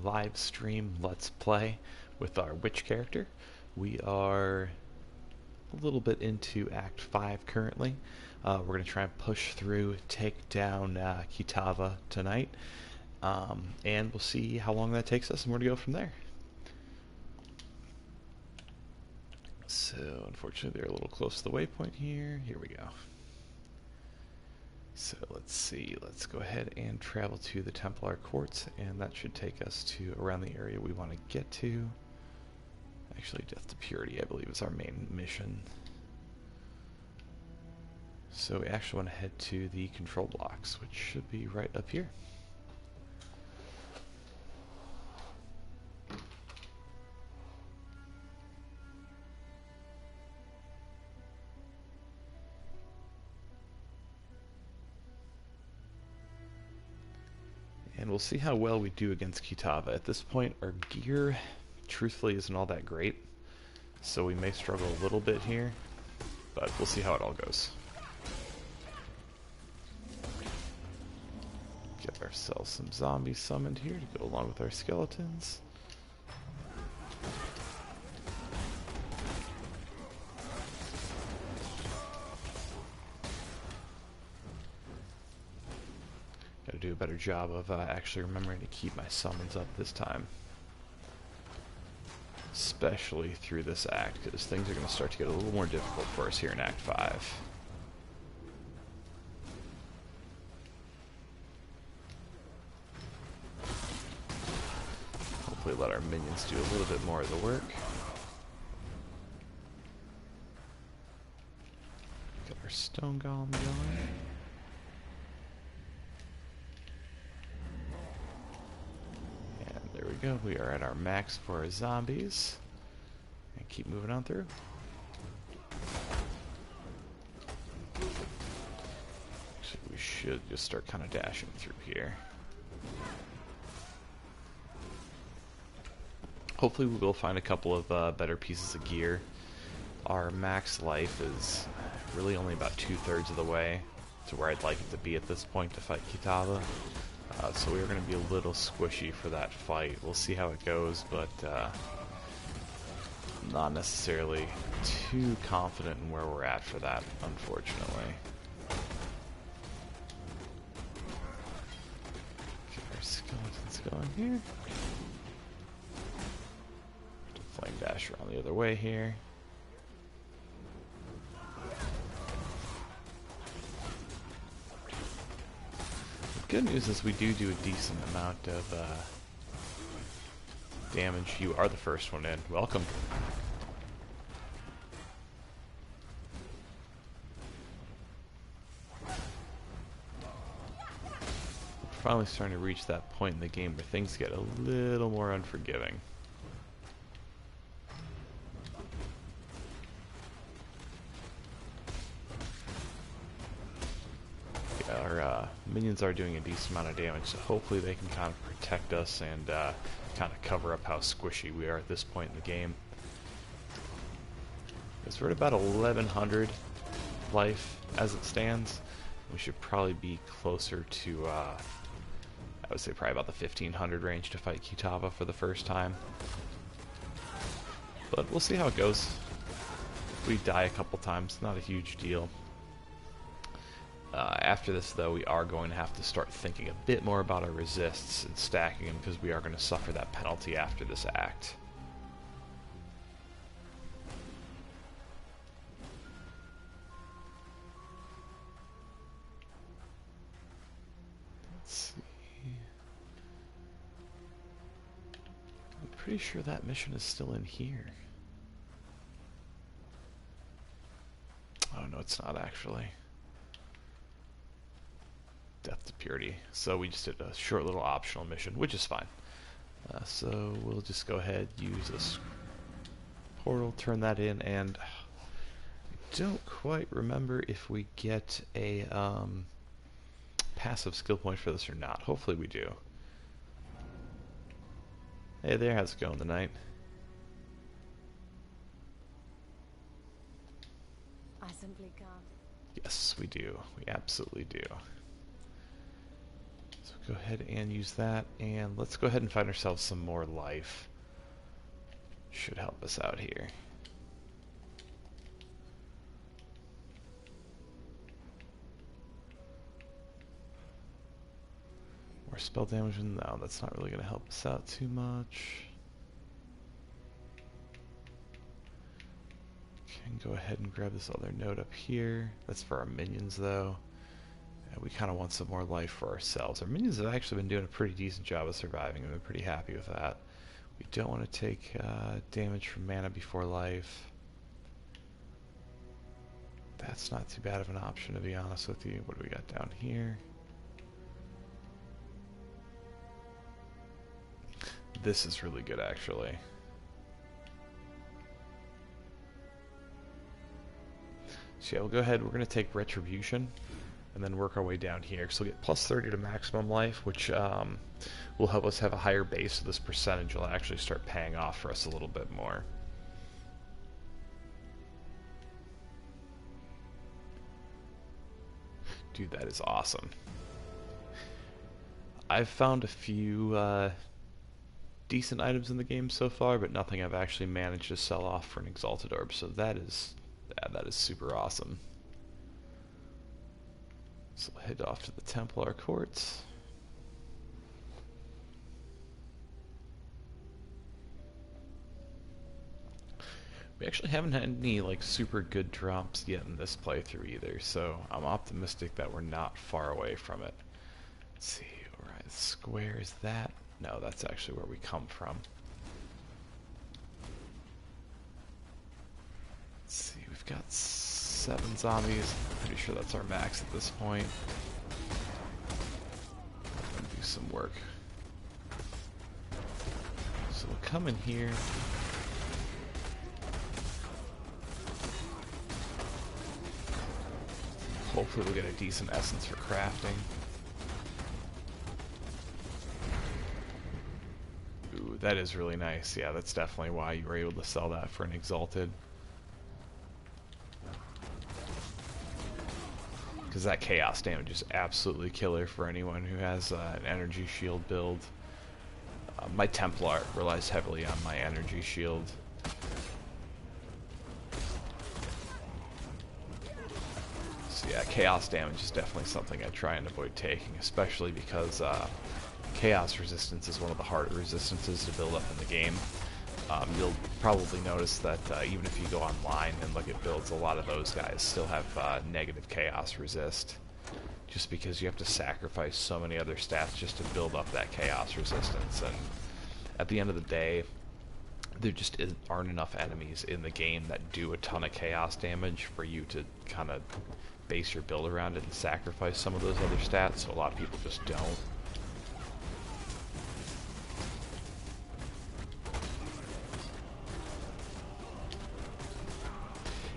live stream Let's Play with our witch character. We are a little bit into Act 5 currently. We're going to try and push through, take down Kitava tonight, and we'll see how long that takes us and where to go from there. So, unfortunately, they're a little close to the waypoint here. Here we go. So, let's see. Let's go ahead and travel to the Templar Courts, and that should take us to around the area we want to get to. Actually, Death to Purity, I believe, is our main mission. So, we actually want to head to the control blocks, which should be right up here. And we'll see how well we do against Kitava. At this point, our gear, truthfully, isn't all that great. So we may struggle a little bit here, but we'll see how it all goes. Get ourselves some zombies summoned here to go along with our skeletons. Gotta do a better job of actually remembering to keep my summons up this time. Especially through this act, because things are going to start to get a little more difficult for us here in Act 5. Hopefully let our minions do a little bit more of the work. Get our stone golem going. There we go, we are at our max for our zombies. And keep moving on through. Actually, we should just start kind of dashing through here. Hopefully we will find a couple of better pieces of gear. Our max life is really only about 2/3 of the way to where I'd like it to be at this point to fight Kitava. So we're going to be a little squishy for that fight. We'll see how it goes, but not necessarily too confident in where we're at for that, unfortunately. Get our skeletons going here. Flame dash around the other way here. Good news is we do a decent amount of damage. You are the first one in. Welcome. We're finally starting to reach that point in the game where things get a little more unforgiving. Our minions are doing a decent amount of damage, so hopefully they can kind of protect us and kind of cover up how squishy we are at this point in the game. Because we're at about 1100 life as it stands. We should probably be closer to, I would say probably about the 1500 range to fight Kitava for the first time. But we'll see how it goes. If we die a couple times, not a huge deal. After this, though, we are going to have to start thinking a bit more about our resists and stacking them, because we are going to suffer that penalty after this act. Let's see. I'm pretty sure that mission is still in here. Oh, no, it's not actually. Death to Purity. So we just did a short little optional mission, which is fine. So we'll just go ahead, use this portal, turn that in, and I don't quite remember if we get a passive skill point for this or not. Hopefully we do. Hey there, how's it going tonight? I simply can't. Yes, we do. We absolutely do. So Go ahead and use that, and let's go ahead and find ourselves some more life. Should help us out here. More spell damage? No, that's not really going to help us out too much. Can go ahead and grab this other note up here. That's for our minions, though. We kind of want some more life for ourselves. Our minions have actually been doing a pretty decent job of surviving. I've been pretty happy with that. We don't want to take damage from mana before life. That's not too bad of an option, to be honest with you. What do we got down here? This is really good, actually. So yeah, we'll go ahead. We're going to take Retribution and then work our way down here. So we'll get plus 30 to maximum life, which will help us have a higher base, so this percentage will actually start paying off for us a little bit more. Dude, that is awesome. I've found a few decent items in the game so far, but nothing I've actually managed to sell off for an Exalted Orb, so that is super awesome. So we'll head off to the Templar Courts. We actually haven't had any like super good drops yet in this playthrough either, so I'm optimistic that we're not far away from it. Let's see, right, square is that? No, that's actually where we come from. Let's see, we've got 7 zombies. I'm pretty sure that's our max at this point. I'm gonna do some work. So we'll come in here. Hopefully we'll get a decent essence for crafting. Ooh, that is really nice. Yeah, that's definitely why you were able to sell that for an Exalted. Because that chaos damage is absolutely killer for anyone who has an energy shield build. My Templar relies heavily on my energy shield. So yeah, chaos damage is definitely something I try and avoid taking, especially because chaos resistance is one of the harder resistances to build up in the game. You'll probably notice that even if you go online and look at builds, a lot of those guys still have negative chaos resist, just because you have to sacrifice so many other stats just to build up that chaos resistance. And at the end of the day, there just aren't enough enemies in the game that do a ton of chaos damage for you to kind of base your build around it and sacrifice some of those other stats, so a lot of people just don't.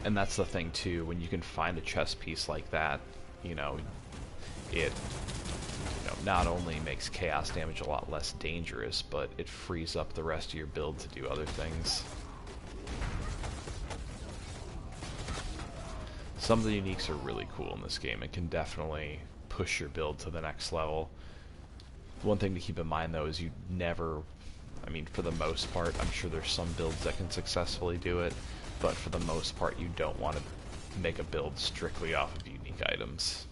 And that's the thing too, when you can find a chess piece like that, it not only makes chaos damage a lot less dangerous, but it frees up the rest of your build to do other things. Some of the uniques are really cool in this game and can definitely push your build to the next level. One thing to keep in mind though is you never, for the most part, I'm sure there's some builds that can successfully do it, but for the most part you don't want to make a build strictly off of unique items.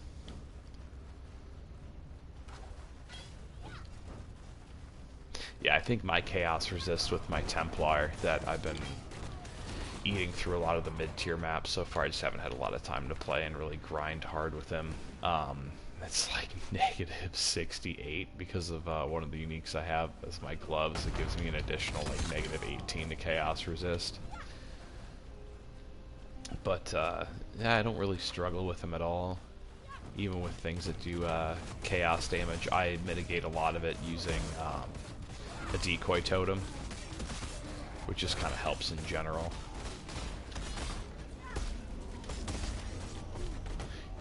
Yeah, I think my chaos resist with my Templar that I've been eating through a lot of the mid-tier maps so far. I just haven't had a lot of time to play and really grind hard with him. It's like negative 68 because of one of the uniques I have as my gloves. It gives me an additional like negative 18 to chaos resist. But yeah, I don't really struggle with him at all. Even with things that do chaos damage, I mitigate a lot of it using a decoy totem, which just kind of helps in general.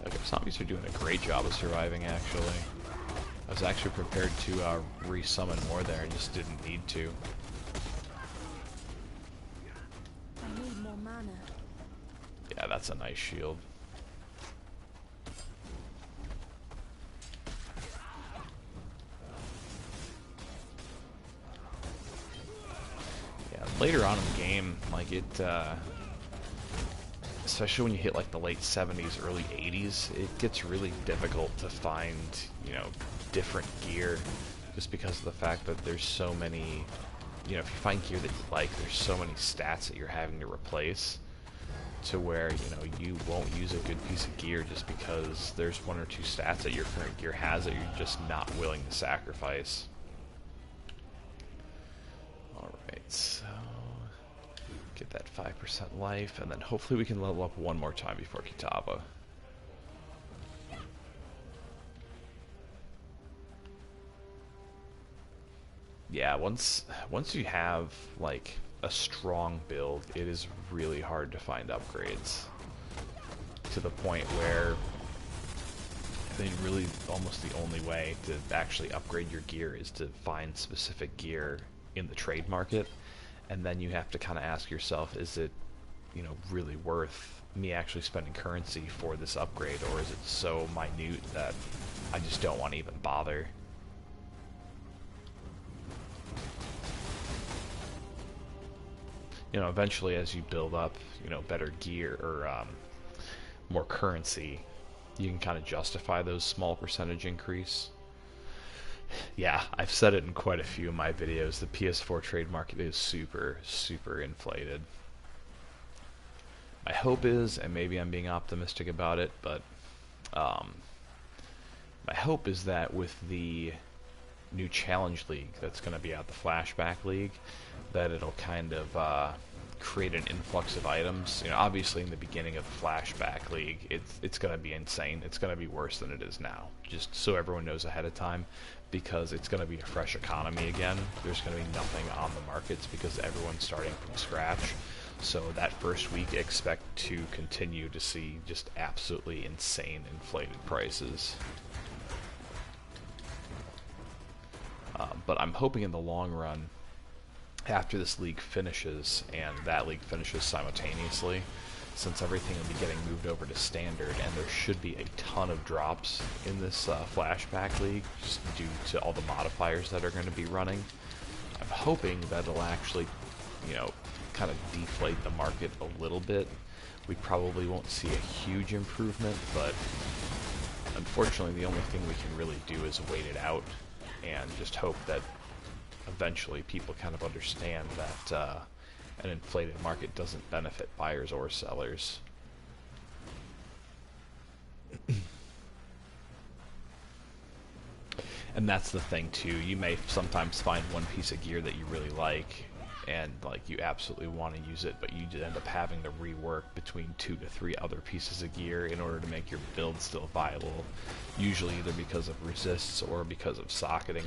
Okay, zombies are doing a great job of surviving, actually. I was actually prepared to re-summon more there and just didn't need to. I need more mana. Yeah, that's a nice shield. later on in the game, like especially when you hit like the late 70s, early 80s, it gets really difficult to find, different gear, just because of the fact that there's so many, if you find gear that you like, there's so many stats that you're having to replace, to where, you won't use a good piece of gear just because there's one or two stats that your current gear has that you're just not willing to sacrifice. Alright, so get that 5% life, and then hopefully we can level up one more time before Kitava. Yeah, once you have like a strong build, it is really hard to find upgrades, to the point where really almost the only way to actually upgrade your gear is to find specific gear in the trade market, and then you have to kind of ask yourself, is it really worth me actually spending currency for this upgrade, or is it so minute that I just don't want to even bother? Eventually, as you build up, better gear or more currency, you can kind of justify those small percentage increase. Yeah, I've said it in quite a few of my videos. The PS4 trade market is super, super inflated. My hope is, and maybe I'm being optimistic about it, but my hope is that with the new Challenge League that's going to be out, the Flashback League, that it'll kind of create an influx of items. Obviously in the beginning of the Flashback League, it's going to be insane. It's going to be worse than it is now, just so everyone knows ahead of time, because it's going to be a fresh economy again. There's going to be nothing on the markets because everyone's starting from scratch. So that first week, expect to continue to see just absolutely insane inflated prices. But I'm hoping in the long run, after this league finishes, and that league finishes simultaneously, since everything will be getting moved over to standard, and there should be a ton of drops in this Flashback League, just due to all the modifiers that are going to be running. I'm hoping that it'll actually, kind of deflate the market a little bit. We probably won't see a huge improvement, but unfortunately the only thing we can really do is wait it out, and just hope that eventually people kind of understand that an inflated market doesn't benefit buyers or sellers. And that's the thing too, you may sometimes find one piece of gear that you really like, and you absolutely want to use it, but you end up having to rework between 2 to 3 other pieces of gear in order to make your build still viable, usually either because of resists or because of socketing.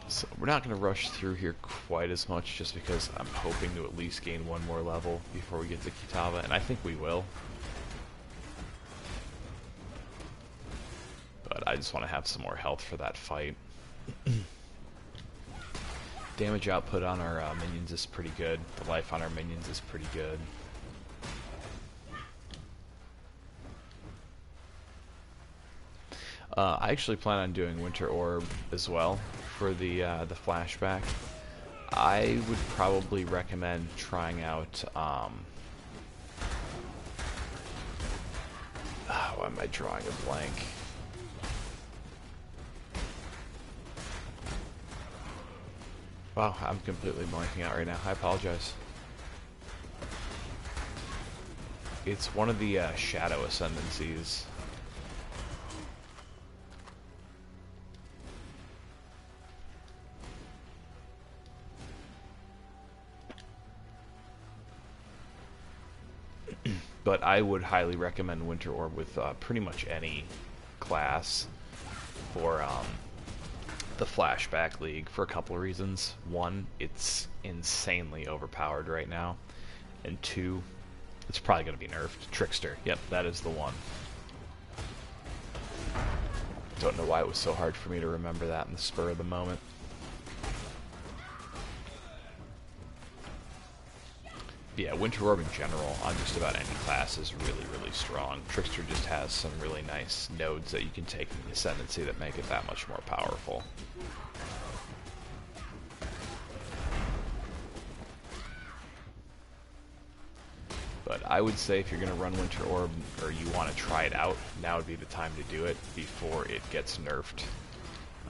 So we're not going to rush through here quite as much, just because I'm hoping to at least gain one more level before we get to Kitava, and I think we will. But I just want to have some more health for that fight. Damage output on our minions is pretty good. The life on our minions is pretty good. I actually plan on doing Winter Orb as well for the flashback. I would probably recommend trying out. Why am I drawing a blank? Wow, I'm completely blanking out right now. I apologize. It's one of the Shadow Ascendancies. But I would highly recommend Winter Orb with pretty much any class for the Flashback League for a couple of reasons. One, it's insanely overpowered right now. And two, it's probably going to be nerfed. Trickster. Yep, that is the one. Don't know why it was so hard for me to remember that in the spur of the moment. Yeah, Winter Orb in general on just about any class is really, really strong. Trickster just has some really nice nodes that you can take in the Ascendancy that make it that much more powerful. But I would say if you're going to run Winter Orb, or you want to try it out, now would be the time to do it before it gets nerfed.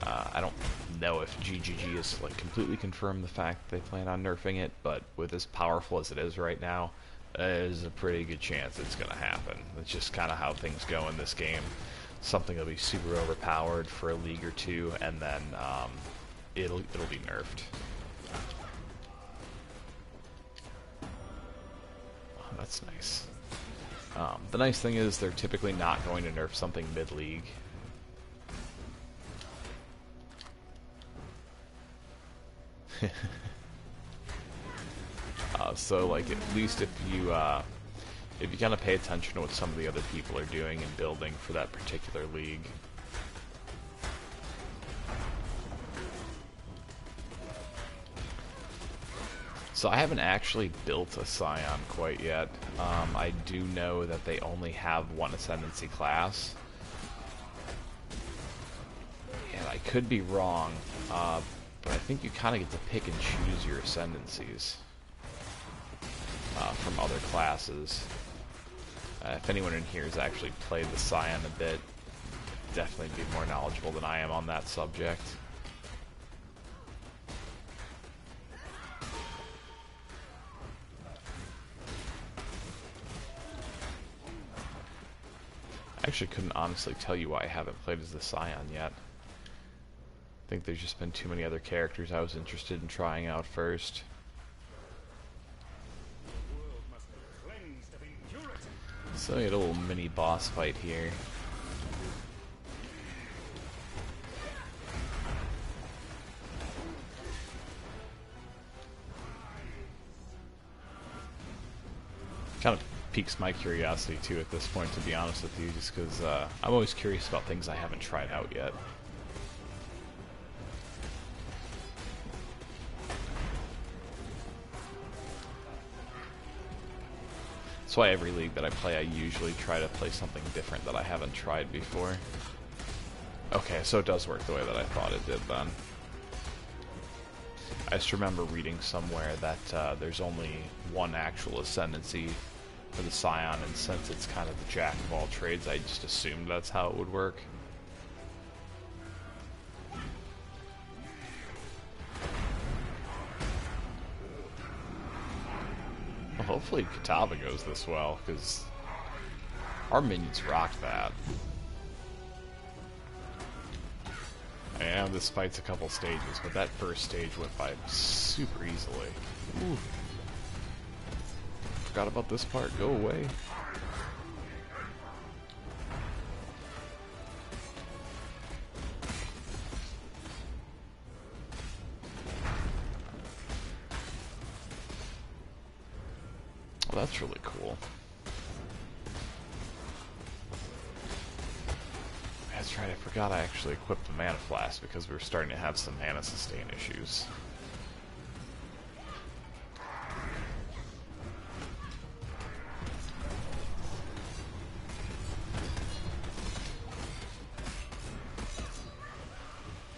I don't know if GGG has like completely confirmed the fact they plan on nerfing it, but with as powerful as it is right now, there's a pretty good chance it's going to happen. It's just kind of how things go in this game. Something will be super overpowered for a league or two, and then it'll be nerfed. Oh, that's nice. The nice thing is they're typically not going to nerf something mid-league. So like at least if you kind of pay attention to what some of the other people are doing and building for that particular league. So I haven't actually built a Scion quite yet. I do know that they only have one Ascendancy class. And I could be wrong, but I think you kind of get to pick and choose your Ascendancies from other classes. If anyone in here has actually played the Scion a bit, definitely be more knowledgeable than I am on that subject. I actually couldn't honestly tell you why I haven't played as the Scion yet. I think there's just been too many other characters I was interested in trying out first. So we had a little mini boss fight here. Kind of piques my curiosity too at this point, to be honest with you, just because I'm always curious about things I haven't tried out yet. That's why every league that I play, I usually try to play something different that I haven't tried before. Okay, so it does work the way that I thought it did then. I just remember reading somewhere that there's only one actual Ascendancy for the Scion, and since it's kind of the jack of all trades, I just assumed that's how it would work. Well, hopefully Kitava goes this well, because our minions rocked that. And this fight's a couple stages, but that first stage went by super easily. Ooh. Forgot about this part. Go away. Well, that's really cool. That's right, I forgot I actually equipped the Mana Flask because we were starting to have some mana sustain issues.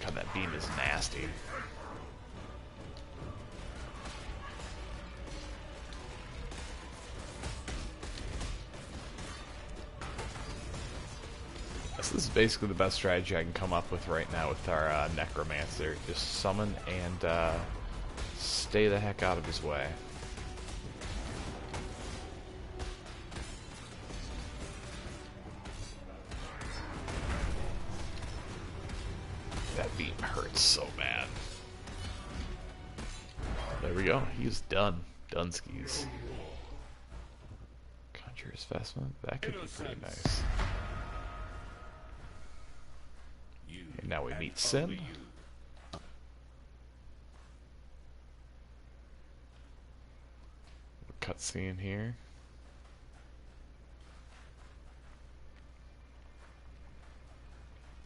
God, that beam is nasty. This is basically the best strategy I can come up with right now with our Necromancer. Just summon and stay the heck out of his way. That beam hurts so bad. There we go. He's done. Dunskies. Conjurer's Vestment. That could be pretty nice. And now we meet Sin. Cutscene here.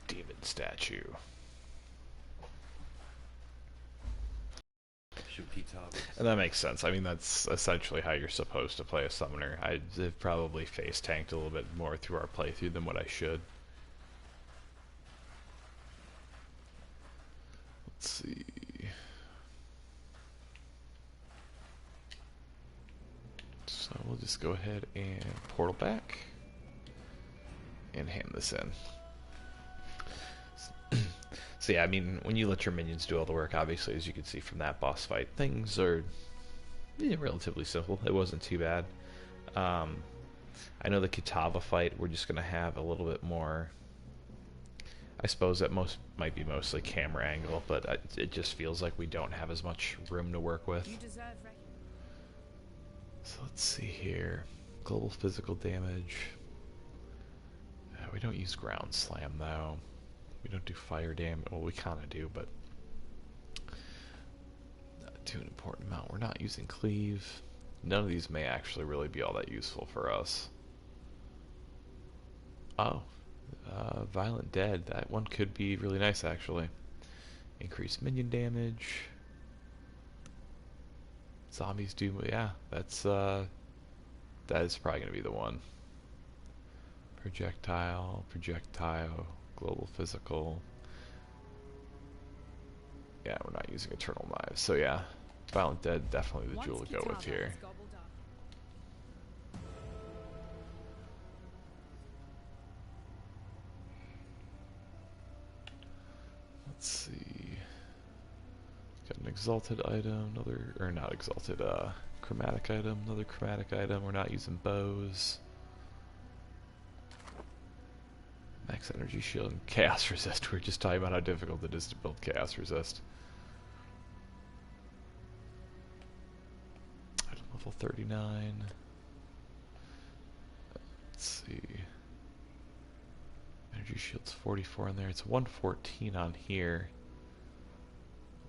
Demon statue. And that makes sense. I mean, that's essentially how you're supposed to play a summoner. I've probably face tanked a little bit more through our playthrough than what I should. Let's see. So we'll just go ahead and portal back and hand this in. So yeah, I mean, when you let your minions do all the work, obviously, as you can see from that boss fight, things are relatively simple. It wasn't too bad. I know the Kitava fight, we're just going to have a little bit more. I suppose that might be mostly camera angle, but it just feels like we don't have as much room to work with. So let's see here. Global physical damage. We don't use ground slam though. We don't do fire damage. Well, we kind of do, but not to an important amount. We're not using cleave. None of these may actually really be all that useful for us. Oh, Violent Dead. That one could be really nice actually. Increased minion damage. Zombies do, yeah. That is probably gonna be the one. Projectile, global physical. Yeah, we're not using eternal knives, so yeah, Violent Dead definitely the jewel to go with here. Let's see. Got an exalted item, not exalted, chromatic item, another chromatic item. We're not using bows. Max energy shield and chaos resist. We were just talking about how difficult it is to build chaos resist. Item level 39. Let's see. Energy shield's 44 in there. It's 114 on here.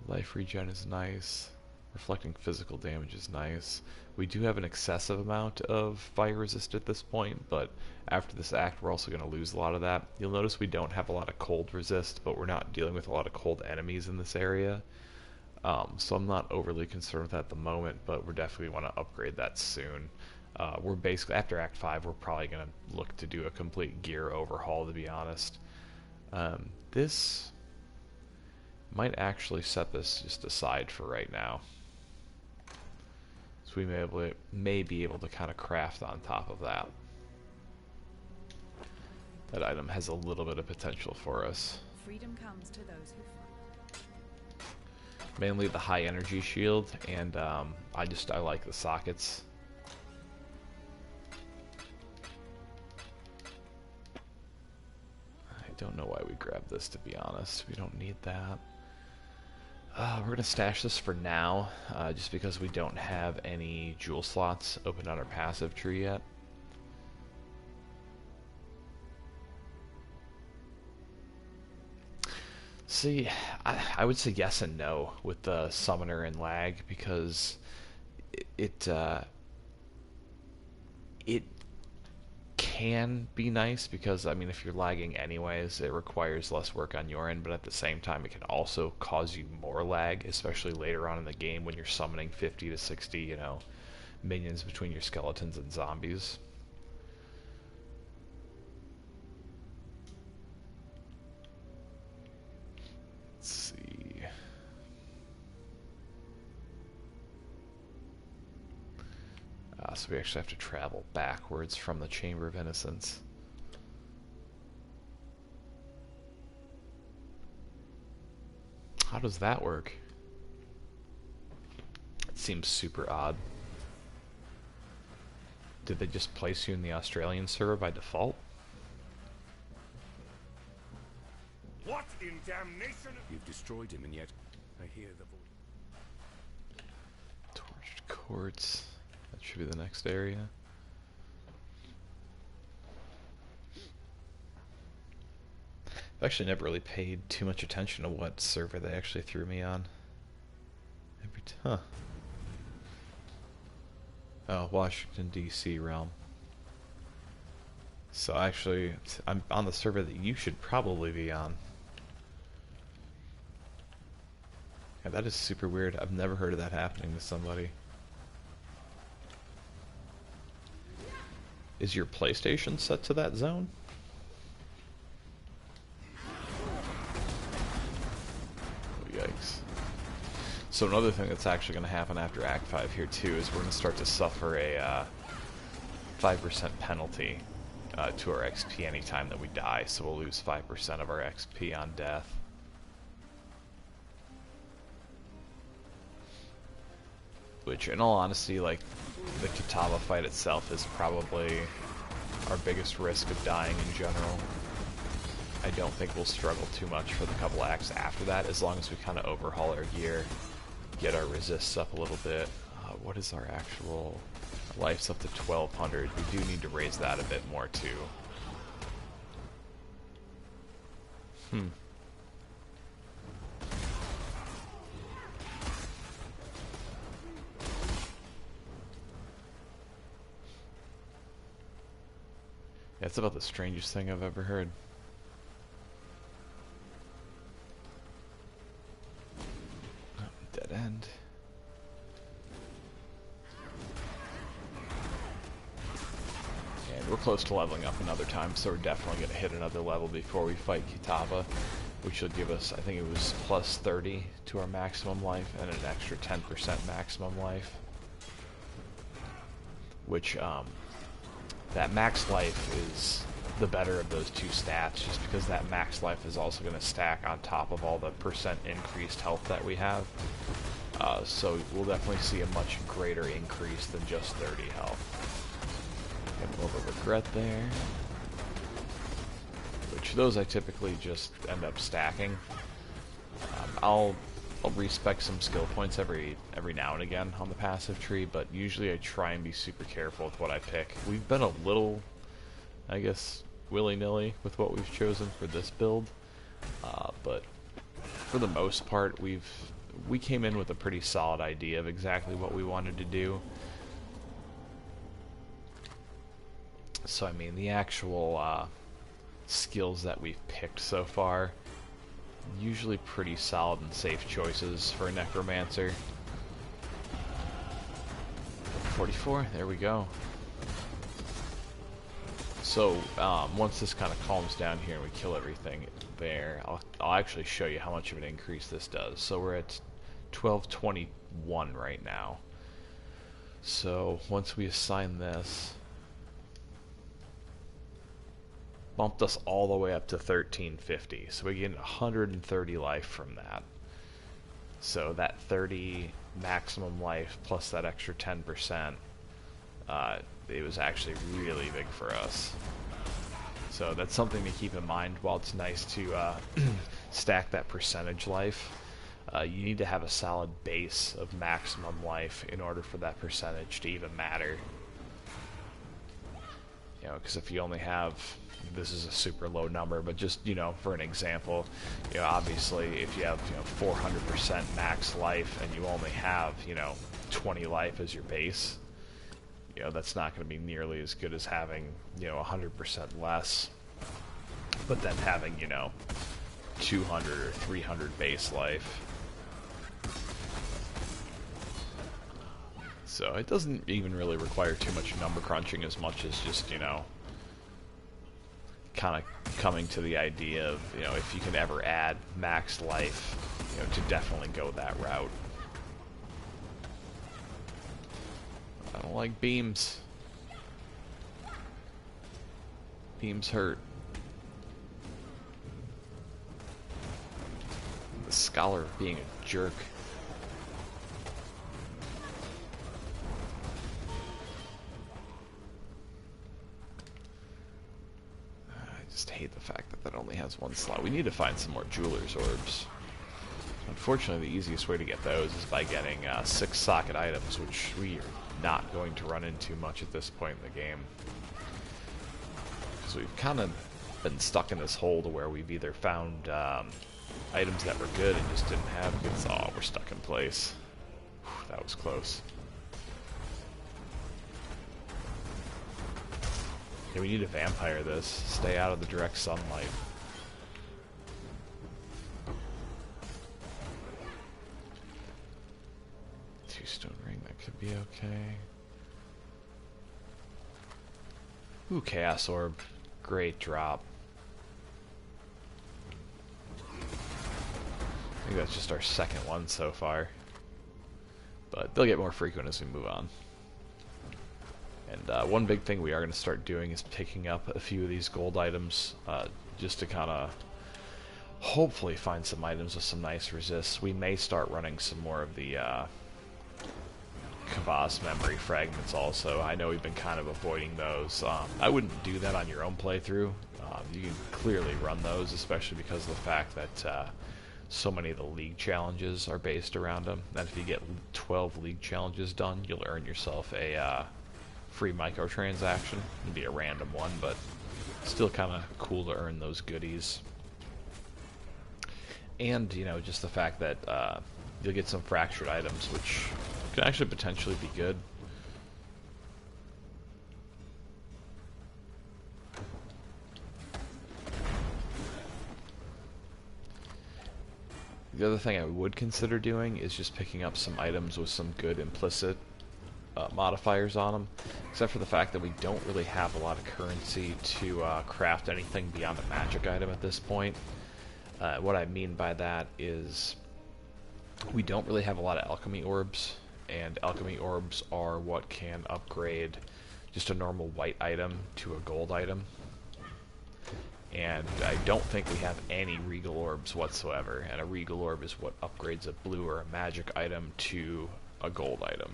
Life regen is nice. Reflecting physical damage is nice. We do have an excessive amount of fire resist at this point, but after this act we're also going to lose a lot of that. You'll notice we don't have a lot of cold resist, but we're not dealing with a lot of cold enemies in this area. So I'm not overly concerned with that at the moment, but we're definitely want to upgrade that soon. We're basically, after Act 5, we're probably going to look to do a complete gear overhaul, to be honest. This might actually set this just aside for right now. So we may be able to kind of craft on top of that. That item has a little bit of potential for us. Freedom comes to those who fight. Mainly the high energy shield, and I like the sockets. I don't know why we grabbed this, to be honest. We don't need that. We're going to stash this for now, just because we don't have any jewel slots open on our passive tree yet. See, I would say yes and no with the summoner and lag, because it can be nice, because I mean, if you're lagging anyways, it requires less work on your end, but at the same time it can also cause you more lag, especially later on in the game when you're summoning 50 to 60 minions between your skeletons and zombies. Let's see. So we actually have to travel backwards from the Chamber of Innocence. How does that work? It seems super odd. Did they just place you in the Australian server by default? What in damnation? You've destroyed him, and yet I hear the voice. Torched Courts. That should be the next area. I've actually never really paid too much attention to what server they actually threw me on. Huh. Oh, Washington, D.C. realm. So actually, I'm on the server that you should probably be on. Yeah, that is super weird. I've never heard of that happening to somebody. Is your PlayStation set to that zone? Oh, yikes. So another thing that's actually going to happen after Act 5 here too is we're going to start to suffer a 5% penalty to our XP anytime that we die, so we'll lose 5% of our XP on death. Which, in all honesty, like, the Kitava fight itself is probably our biggest risk of dying in general. I don't think we'll struggle too much for the couple acts after that, as long as we kind of overhaul our gear, get our resists up a little bit. What is our actual... Life's up to 1200. We do need to raise that a bit more, too. Yeah, it's about the strangest thing I've ever heard. Oh, dead end. And we're close to leveling up another time, so we're definitely going to hit another level before we fight Kitava, which will give us, I think it was plus 30 to our maximum life and an extra 10% maximum life. Which, that max life is the better of those two stats, just because that max life is also going to stack on top of all the percent increased health that we have. So we'll definitely see a much greater increase than just 30 health. Get a little bit of regret there. Which those I typically just end up stacking. I'll respec some skill points every now and again on the passive tree, but usually I try and be super careful with what I pick. We've been a little, I guess, willy-nilly with what we've chosen for this build, but for the most part we came in with a pretty solid idea of exactly what we wanted to do. So I mean, the actual skills that we've picked so far, usually pretty solid and safe choices for a Necromancer. 44, there we go. So once this kind of calms down here and we kill everything there, I'll actually show you how much of an increase this does. So we're at 1221 right now. So once we assign this, bumped us all the way up to 1350, so we get 130 life from that. So that 30 maximum life plus that extra 10%, it was actually really big for us. So that's something to keep in mind. While it's nice to stack that percentage life, you need to have a solid base of maximum life in order for that percentage to even matter. You know, because if you only have, this is a super low number, but just, you know, for an example, you know, obviously if you have, you know, 400% max life and you only have, you know, 20 life as your base, you know, that's not going to be nearly as good as having, you know, 100% less, but then having, you know, 200 or 300 base life. So it doesn't even really require too much number crunching as much as just, you know, kind of coming to the idea of, you know, if you can ever add max life, you know, to definitely go that route. I don't like beams. Beams hurt. The scholar being a jerk. I just hate the fact that that only has one slot. We need to find some more Jeweler's Orbs. Unfortunately, the easiest way to get those is by getting 6 socket items, which we are not going to run into much at this point in the game. Because we've kind of been stuck in this hole to where we've either found items that were good and just didn't have goods. Oh, we're stuck in place. Whew, that was close. Yeah, we need to vampire this. Stay out of the direct sunlight. Two-stone ring, that could be okay. Ooh, Chaos Orb. Great drop. I think that's just our second one so far. But they'll get more frequent as we move on. And one big thing we are going to start doing is picking up a few of these gold items just to kind of hopefully find some items with some nice resists. We may start running some more of the Kavas memory fragments also. I know we've been kind of avoiding those. I wouldn't do that on your own playthrough. You can clearly run those, especially because of the fact that so many of the league challenges are based around them. And if you get 12 league challenges done, you'll earn yourself a free microtransaction. It'll be a random one, but still kind of cool to earn those goodies. And, you know, just the fact that you'll get some fractured items, which could actually potentially be good. The other thing I would consider doing is just picking up some items with some good implicit modifiers on them, except for the fact that we don't really have a lot of currency to craft anything beyond a magic item at this point. What I mean by that is we don't really have a lot of alchemy orbs, and alchemy orbs are what can upgrade just a normal white item to a gold item. And I don't think we have any regal orbs whatsoever, and a regal orb is what upgrades a blue or a magic item to a gold item.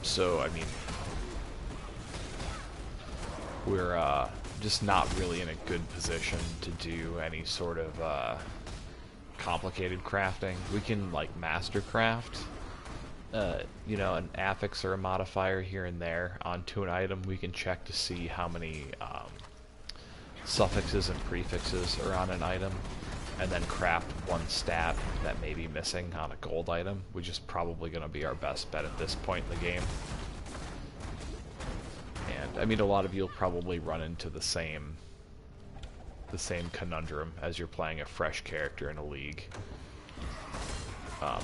So, I mean, we're just not really in a good position to do any sort of complicated crafting. We can, like, master craft, you know, an affix or a modifier here and there onto an item. We can check to see how many suffixes and prefixes are on an item, and then craft one stat that may be missing on a gold item, which is probably going to be our best bet at this point in the game. And I mean, a lot of you'll probably run into the same conundrum as you're playing a fresh character in a league.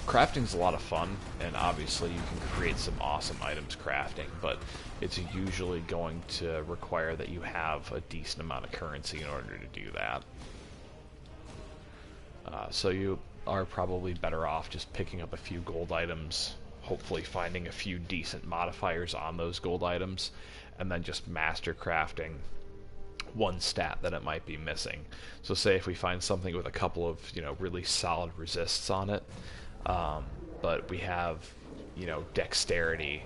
Crafting's a lot of fun, and obviously you can create some awesome items crafting, but it's usually going to require that you have a decent amount of currency in order to do that. So you are probably better off just picking up a few gold items, hopefully finding a few decent modifiers on those gold items, and then just master crafting one stat that it might be missing. So say if we find something with a couple of, you know, really solid resists on it, but we have, you know, dexterity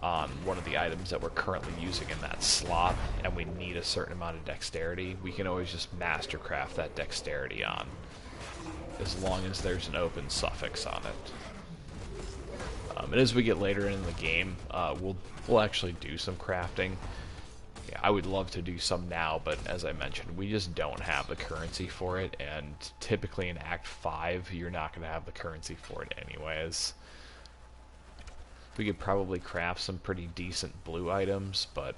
on one of the items that we're currently using in that slot, and we need a certain amount of dexterity, we can always just master craft that dexterity on, as long as there's an open suffix on it. And as we get later in the game, we'll actually do some crafting. Yeah, I would love to do some now, but as I mentioned, we just don't have the currency for it, and typically in Act 5, you're not going to have the currency for it anyways. We could probably craft some pretty decent blue items, but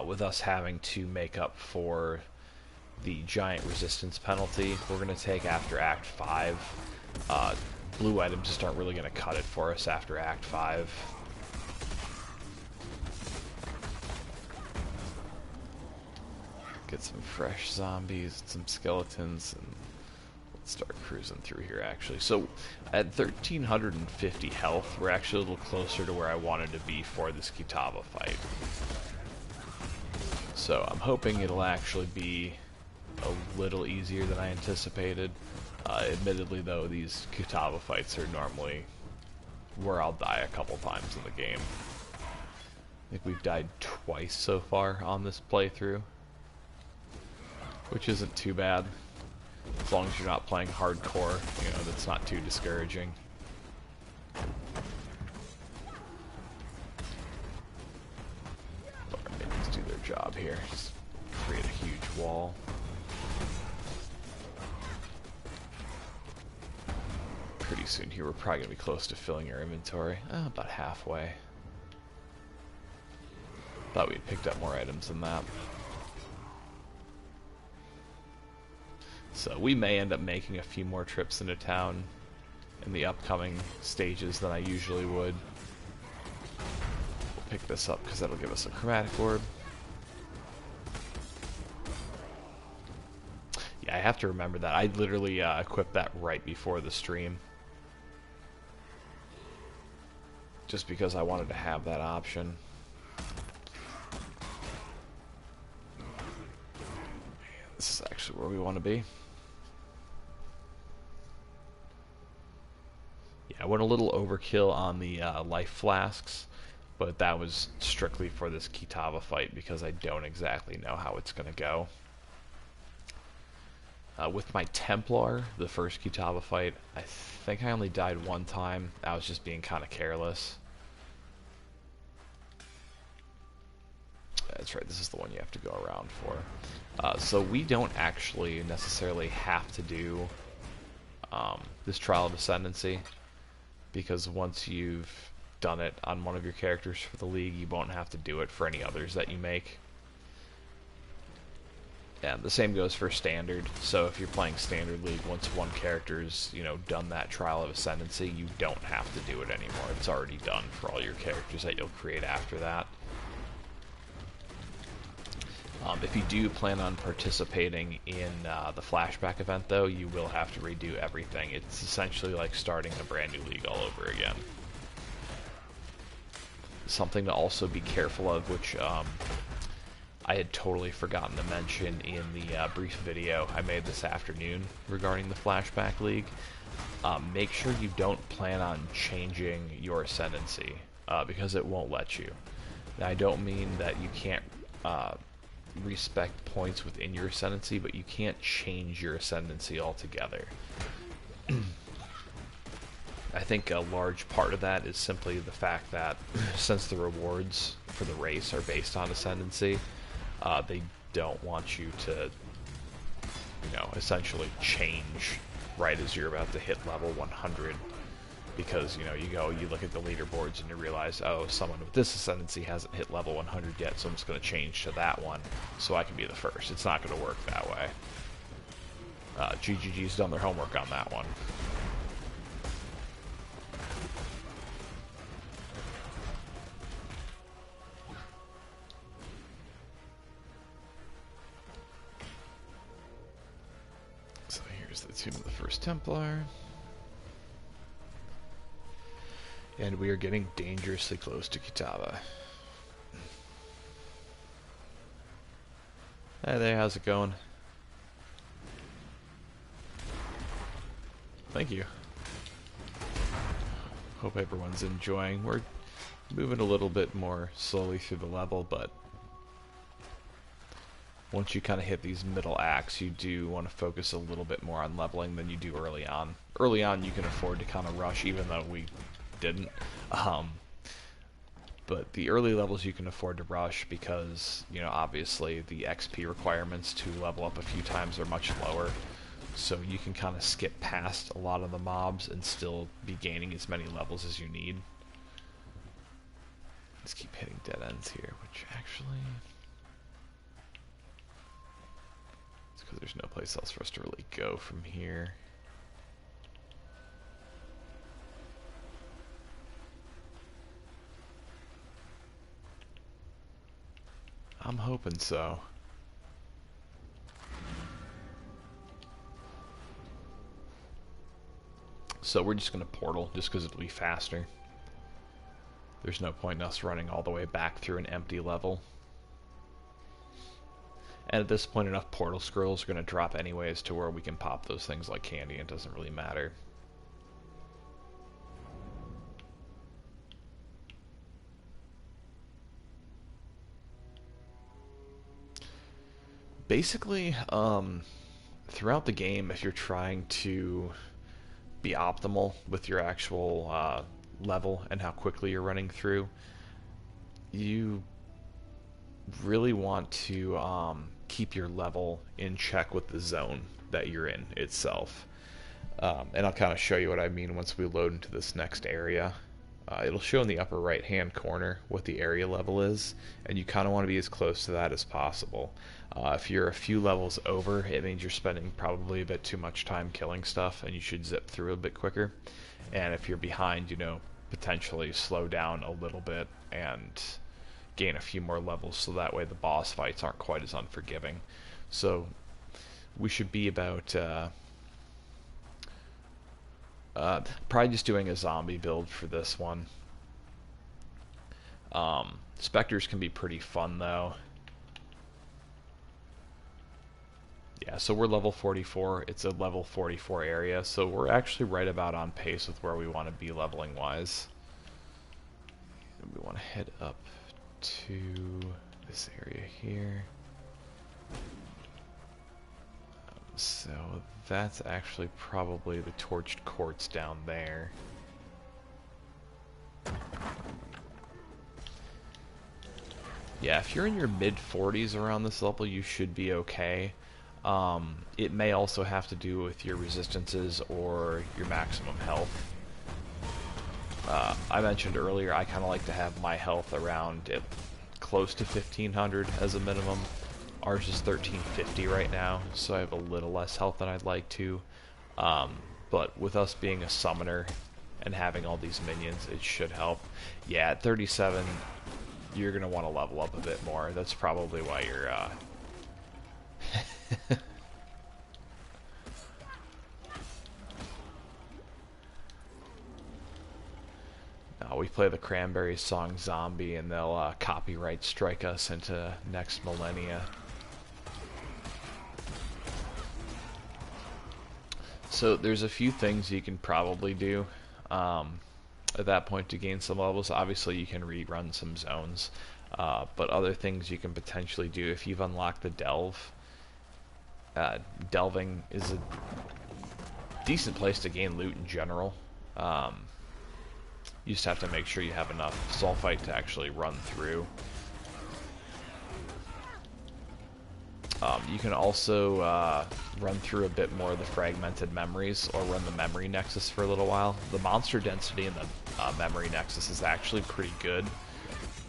with us having to make up for the giant resistance penalty we're going to take after Act 5, blue items just aren't really going to cut it for us after Act 5. Get some fresh zombies, some skeletons, and let's start cruising through here actually. So at 1350 health, we're actually a little closer to where I wanted to be for this Kitava fight. So I'm hoping it'll actually be a little easier than I anticipated. Admittedly though, these Kitava fights are normally where I'll die a couple times in the game. I think we've died twice so far on this playthrough, which isn't too bad. As long as you're not playing hardcore, you know, that's not too discouraging. But our minions do their job here. Just create a huge wall. Pretty soon here we're probably going to be close to filling our inventory. About halfway. Thought we'd picked up more items than that. So we may end up making a few more trips into town in the upcoming stages than I usually would. We'll pick this up because that'll give us a chromatic orb. Yeah, I have to remember that. I literally equipped that right before the stream. Just because I wanted to have that option. This is actually where we want to be. Yeah, I went a little overkill on the life flasks, but that was strictly for this Kitava fight because I don't exactly know how it's going to go. With my Templar, the first Kitava fight, I think I only died one time. I was just being kind of careless. That's right, this is the one you have to go around for. So we don't actually necessarily have to do this Trial of Ascendancy, because once you've done it on one of your characters for the League, you won't have to do it for any others that you make. And the same goes for Standard. So if you're playing Standard League, once one character's, you know, done that Trial of Ascendancy, you don't have to do it anymore. It's already done for all your characters that you'll create after that. If you do plan on participating in the flashback event, though, you will have to redo everything. It's essentially like starting a brand new league all over again. Something to also be careful of, which I had totally forgotten to mention in the brief video I made this afternoon regarding the flashback league. Make sure you don't plan on changing your ascendancy, because it won't let you. Now, I don't mean that you can't respect points within your ascendancy, but you can't change your ascendancy altogether. I think a large part of that is simply the fact that since the rewards for the race are based on ascendancy, they don't want you to, you know, essentially change right as you're about to hit level 100. Because, you know, you look at the leaderboards and you realize, oh, someone with this ascendancy hasn't hit level 100 yet, so I'm just going to change to that one so I can be the first. It's not going to work that way. GGG's done their homework on that one. So here's the Tomb of the First Templar. And we are getting dangerously close to Kitava. Hey there, how's it going? Thank you. Hope everyone's enjoying. We're moving a little bit more slowly through the level, but once you kind of hit these middle acts, you do want to focus a little bit more on leveling than you do early on. Early on, you can afford to kind of rush, even though we didn't. But the early levels you can afford to rush because, you know, obviously the XP requirements to level up a few times are much lower. So you can kind of skip past a lot of the mobs and still be gaining as many levels as you need. Let's keep hitting dead ends here, which actually... it's because there's no place else for us to really go from here. I'm hoping so. So we're just going to portal, just because it'll be faster. There's no point in us running all the way back through an empty level. And at this point, enough portal scrolls are going to drop anyways to where we can pop those things like candy. It doesn't really matter. Basically, throughout the game, if you're trying to be optimal with your actual level and how quickly you're running through, you really want to keep your level in check with the zone that you're in itself. And I'll kind of show you what I mean once we load into this next area. It'll show in the upper right hand corner what the area level is, and you kind of want to be as close to that as possible. If you're a few levels over, it means you're spending probably a bit too much time killing stuff, and you should zip through a bit quicker. And if you're behind, potentially slow down a little bit and gain a few more levels, so that way the boss fights aren't quite as unforgiving. So we should be about probably just doing a zombie build for this one. Specters can be pretty fun though. Yeah, so we're level 44. It's a level 44 area, so we're actually right about on pace with where we want to be leveling wise. And we want to head up to this area here. So that's actually probably the torched courts down there. Yeah, if you're in your mid-40s around this level, you should be okay. It may also have to do with your resistances or your maximum health. I mentioned earlier I kind of like to have my health around close to 1500 as a minimum. Ours is 1350 right now, so I have a little less health than I'd like to. But with us being a summoner and having all these minions, it should help. Yeah, at 37, you're going to want to level up a bit more. That's probably why you're... we play the Cranberries song Zombie, and they'll copyright strike us into next millennia. So there's a few things you can probably do at that point to gain some levels. Obviously you can rerun some zones, but other things you can potentially do if you've unlocked the Delve. Delving is a decent place to gain loot in general. You just have to make sure you have enough sulfite to actually run through. You can also run through a bit more of the fragmented memories, or run the memory nexus for a little while. The monster density in the memory nexus is actually pretty good,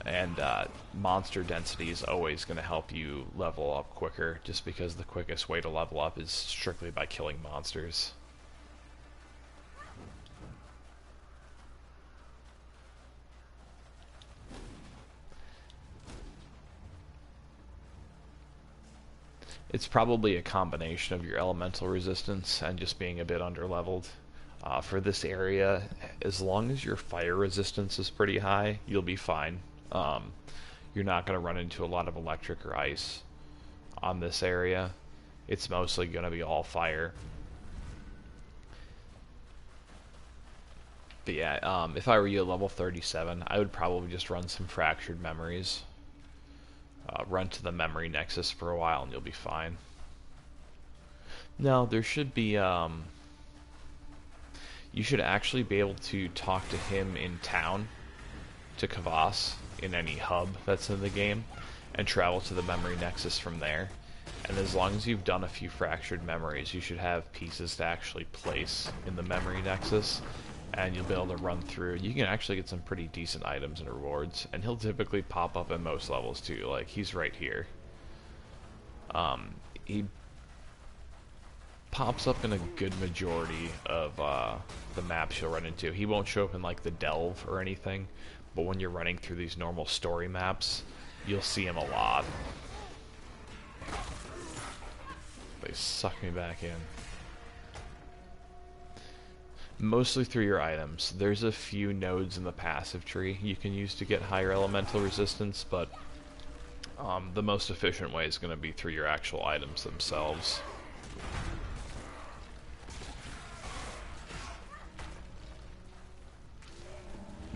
and monster density is always going to help you level up quicker, just because the quickest way to level up is strictly by killing monsters. It's probably a combination of your elemental resistance and just being a bit underleveled. For this area, as long as your fire resistance is pretty high, you'll be fine. You're not going to run into a lot of electric or ice on this area. It's mostly going to be all fire. But yeah, if I were you at level 37, I would probably just run some fractured memories. Run to the memory nexus for a while and you'll be fine. No, there should be, you should actually be able to talk to him in town, to Kvass, in any hub that's in the game, and travel to the memory nexus from there. And as long as you've done a few fractured memories, you should have pieces to actually place in the memory nexus, and you'll be able to run through. You can actually get some pretty decent items and rewards, and he'll typically pop up in most levels too. Like, he's right here. He pops up in a good majority of the maps you'll run into. He won't show up in like the Delve or anything, but when you're running through these normal story maps, you'll see him a lot. They suck me back in. Mostly through your items. There's a few nodes in the passive tree you can use to get higher elemental resistance, but the most efficient way is going to be through your actual items themselves.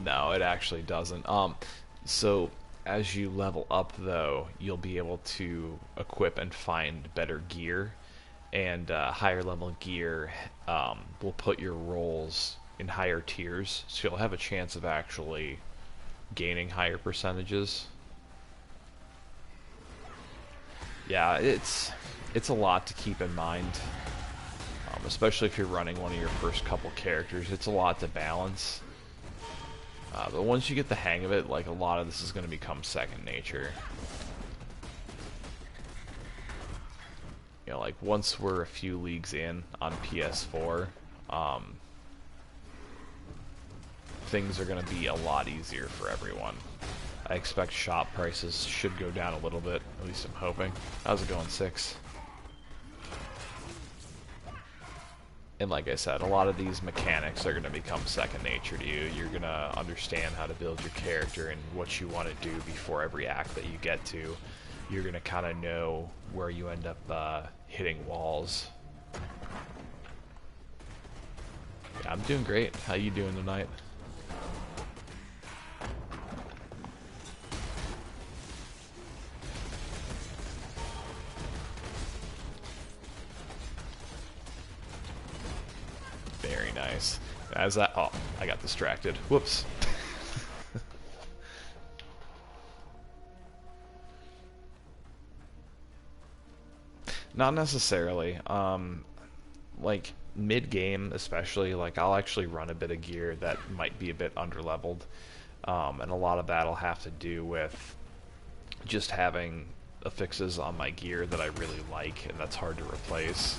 No, it actually doesn't. So as you level up though, you'll be able to equip and find better gear, and higher level gear will put your rolls in higher tiers, so you'll have a chance of actually gaining higher percentages. Yeah, it's a lot to keep in mind, especially if you're running one of your first couple characters. It's a lot to balance. But once you get the hang of it, like, a lot of this is going to become second nature. You know, like, once we're a few leagues in on PS4, things are going to be a lot easier for everyone. I expect shop prices should go down a little bit, at least I'm hoping. How's it going, 6? And like I said, a lot of these mechanics are going to become second nature to you. You're going to understand how to build your character and what you want to do before every act that you get to. You're going to kind of know where you end up hitting walls. Yeah, I'm doing great. How you doing tonight? Very nice. As that, oh, I got distracted. Whoops. Not necessarily. Like mid-game, especially, like I'll actually run a bit of gear that might be a bit underleveled, and a lot of that'll have to do with just having affixes on my gear that I really like, and that's hard to replace.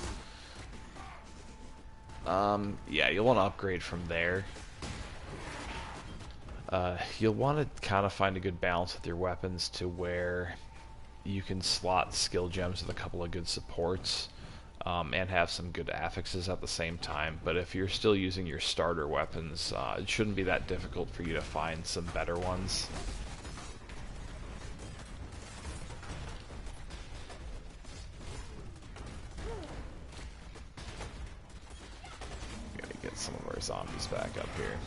Yeah, you'll want to upgrade from there. You'll want to kind of find a good balance with your weapons to where you can slot skill gems with a couple of good supports, and have some good affixes at the same time. But if you're still using your starter weapons, it shouldn't be that difficult for you to find some better ones. Gotta get some of our zombies back up here.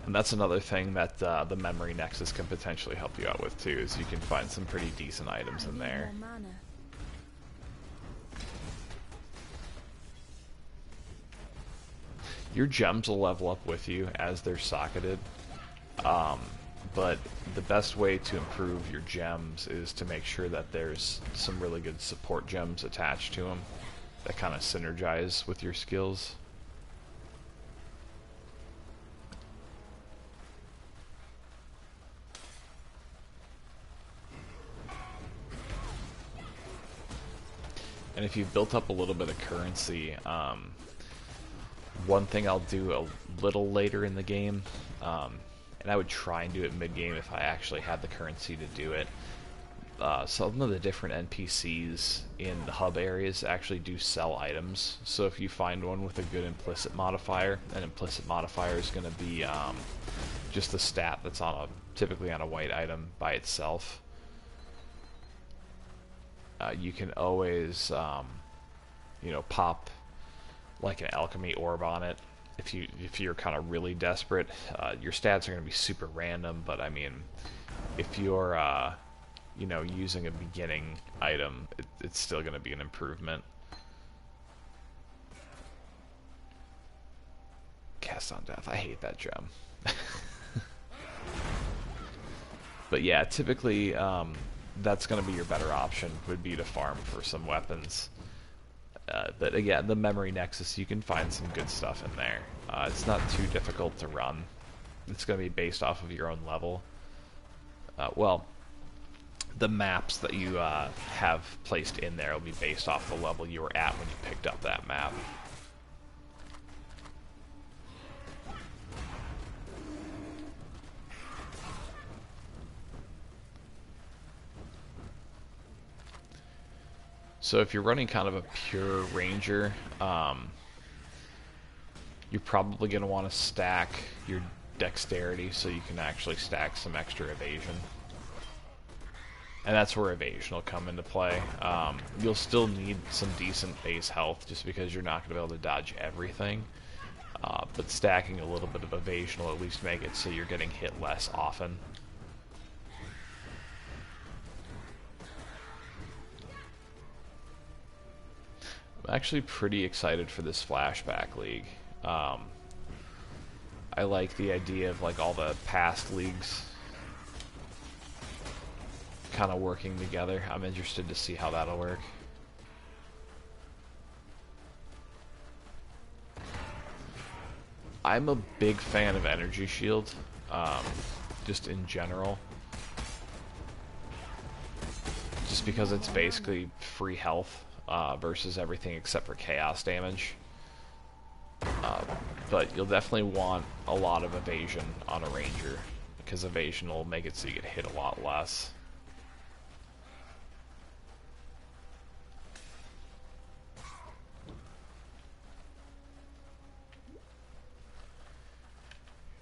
And that's another thing that the Memory Nexus can potentially help you out with too, is you can find some pretty decent items in there. Your gems will level up with you as they're socketed, but the best way to improve your gems is to make sure that there's some really good support gems attached to them that kind of synergize with your skills. And if you've built up a little bit of currency, one thing I'll do a little later in the game, and I would try and do it mid-game if I actually had the currency to do it. Some of the different NPCs in the hub areas actually do sell items. So if you find one with a good implicit modifier, an implicit modifier is going to be just the stat that's on typically on a white item by itself. You can always, you know, pop like an alchemy orb on it if you're kind of really desperate. Your stats are going to be super random, but I mean, if you're you know, using a beginning item, it's still going to be an improvement. Cast on Death, I hate that gem. But yeah, typically that's going to be your better option, would be to farm for some weapons. But again, the Memory Nexus, you can find some good stuff in there. It's not too difficult to run. It's going to be based off of your own level. Well, the maps that you have placed in there will be based off the level you were at when you picked up that map. So if you're running kind of a pure ranger, you're probably going to want to stack your dexterity so you can actually stack some extra evasion. And that's where evasion will come into play. You'll still need some decent base health just because you're not going to be able to dodge everything. But stacking a little bit of evasion will at least make it so you're getting hit less often. I'm actually pretty excited for this flashback league. I like the idea of like all the past leagues kind of working together. I'm interested to see how that'll work. I'm a big fan of Energy Shield, just in general. Just because it's basically free health versus everything except for chaos damage. But you'll definitely want a lot of evasion on a ranger, because evasion will make it so you get hit a lot less.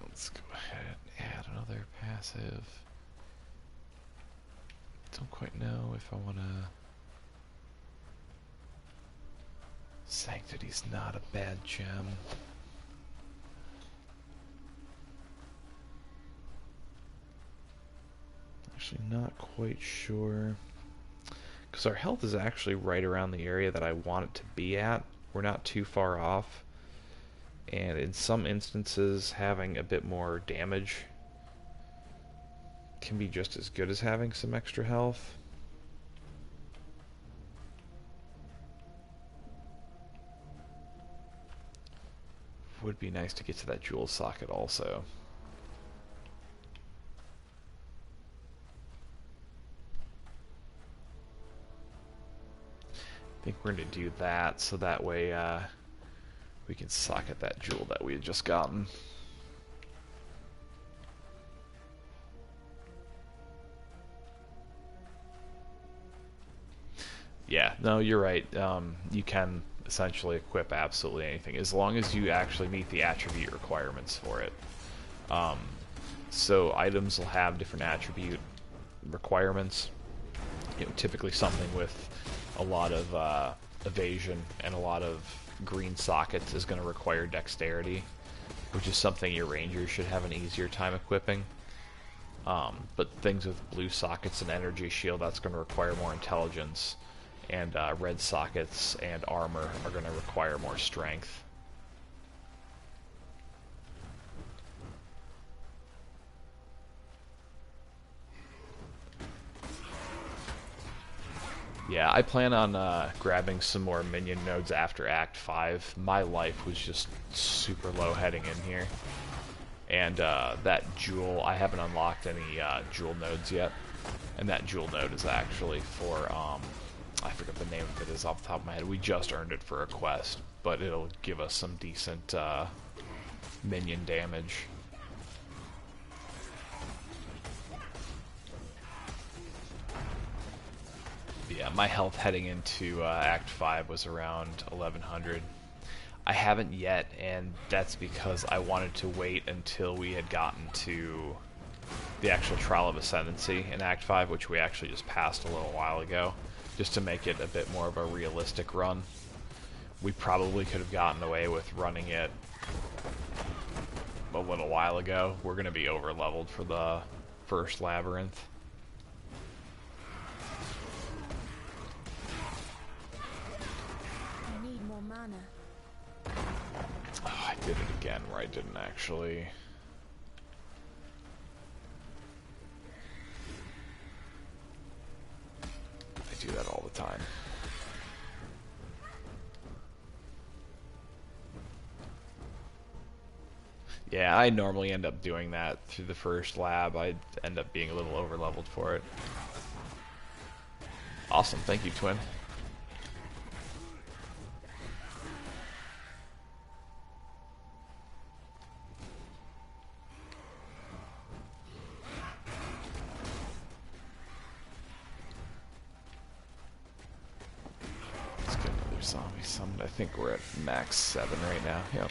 Let's go ahead and add another passive. Don't quite know if I want to... Sanctity's not a bad gem. Actually not quite sure. Because our health is actually right around the area that I want it to be at. We're not too far off. And in some instances, having a bit more damage can be just as good as having some extra health. Would be nice to get to that jewel socket also. I think we're going to do that so that way we can socket that jewel that we had just gotten. Yeah, no, you're right. You can essentially equip absolutely anything as long as you actually meet the attribute requirements for it. So items will have different attribute requirements. You know, typically something with a lot of evasion and a lot of green sockets is going to require dexterity, which is something your rangers should have an easier time equipping. But things with blue sockets and energy shield, that's going to require more intelligence. And red sockets and armor are going to require more strength. Yeah, I plan on grabbing some more minion nodes after Act 5. My life was just super low heading in here. And that jewel, I haven't unlocked any jewel nodes yet. And that jewel node is actually for... I forget the name of it is off the top of my head. We just earned it for a quest, but it'll give us some decent minion damage. Yeah, my health heading into Act 5 was around 1100. I haven't yet, and that's because I wanted to wait until we had gotten to the actual Trial of Ascendancy in Act 5, which we actually just passed a little while ago, just to make it a bit more of a realistic run. We probably could have gotten away with running it a little while ago. We're going to be over-leveled for the first Labyrinth. I need more mana. Oh, I did it again where I didn't actually... I do that all the time. Yeah, I normally end up doing that through the first lab. I end up being a little over-leveled for it. Awesome, thank you, Twin. Let's get another zombie summoned. I think we're at max 7 right now. Yep.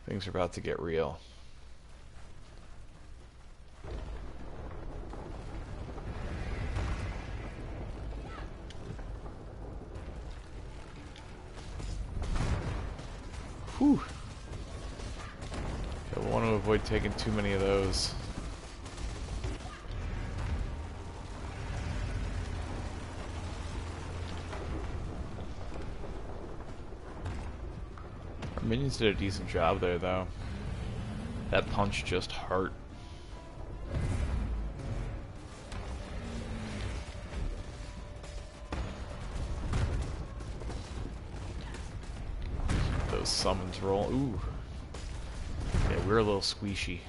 Things are about to get real. Whew. I want to avoid taking too many of those. Our minions did a decent job there, though. That punch just hurt. summons roll. Ooh. Yeah, we're a little squishy.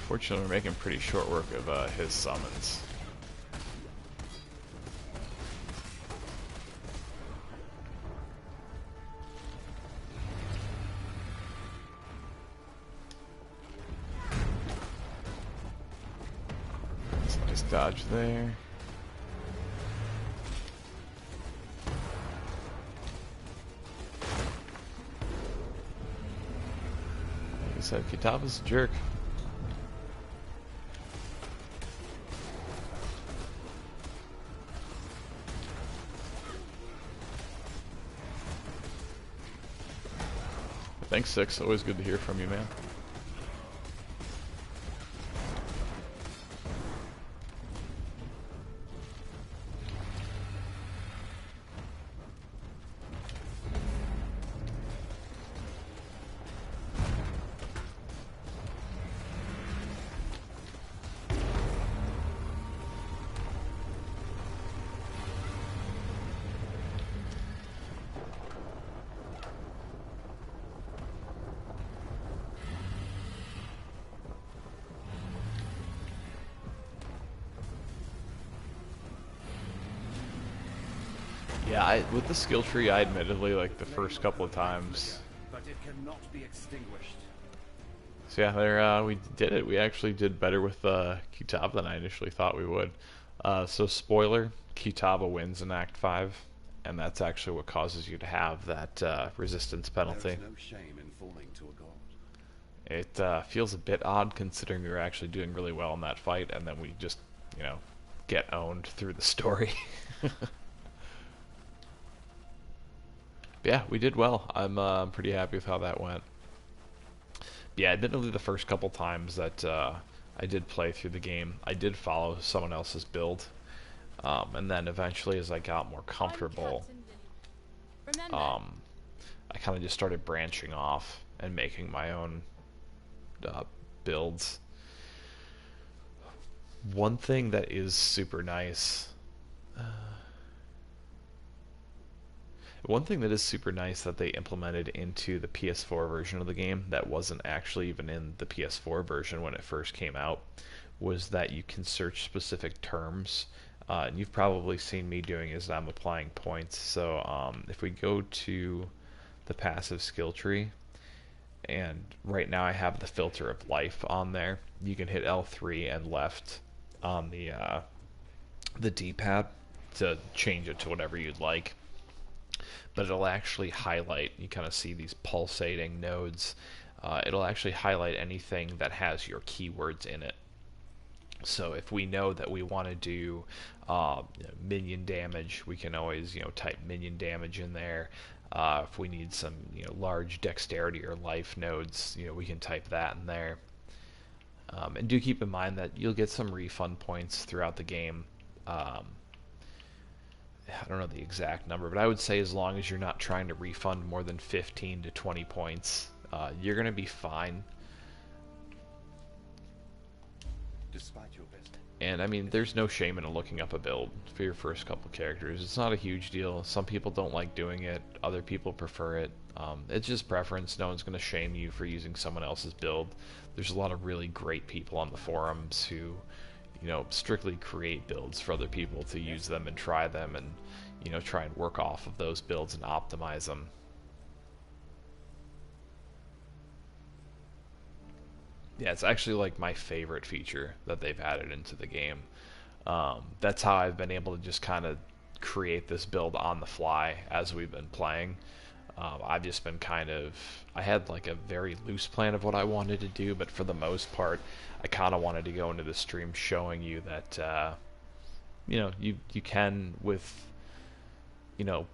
Fortunately, we're making pretty short work of his summons. Nice dodge there. Like I said, Kitava's a jerk. Thanks, Six. Always good to hear from you, man. Yeah, with the skill tree, I admittedly, like, the first couple of times. But it cannot be extinguished. So yeah, there, we did it. We actually did better with Kitava than I initially thought we would. So spoiler, Kitava wins in Act 5, and that's actually what causes you to have that resistance penalty. There is no shame in falling to a god. It feels a bit odd considering we were actually doing really well in that fight, and then we just, you know, get owned through the story. Yeah, we did well. I'm pretty happy with how that went. Yeah, admittedly, the first couple times that I did play through the game, I did follow someone else's build, and then eventually, as I got more comfortable, I kind of just started branching off and making my own builds. One thing that is super nice. One thing that is super nice that they implemented into the PS4 version of the game that wasn't actually even in the PS4 version when it first came out was that you can search specific terms. And you've probably seen me doing is I'm applying points. So if we go to the passive skill tree, and right now I have the filter of life on there, you can hit L3 and left on the D-pad to change it to whatever you'd like. But it'll actually highlight, you kind of see these pulsating nodes, it'll actually highlight anything that has your keywords in it. So if we know that we want to do minion damage, we can always type minion damage in there. If we need some large dexterity or life nodes, we can type that in there. And do keep in mind that you'll get some refund points throughout the game. I don't know the exact number, but I would say as long as you're not trying to refund more than 15 to 20 points, you're going to be fine. Despite your best. And I mean, there's no shame in looking up a build for your first couple characters. It's not a huge deal. Some people don't like doing it. Other people prefer it. It's just preference. No one's going to shame you for using someone else's build. There's a lot of really great people on the forums who strictly create builds for other people to use them and try them and, try and work off of those builds and optimize them. Yeah, it's actually like my favorite feature that they've added into the game. That's how I've been able to just kind of create this build on the fly as we've been playing. I've just been I had like a very loose plan of what I wanted to do, but for the most part, I kind of wanted to go into the stream showing you that, you can, with,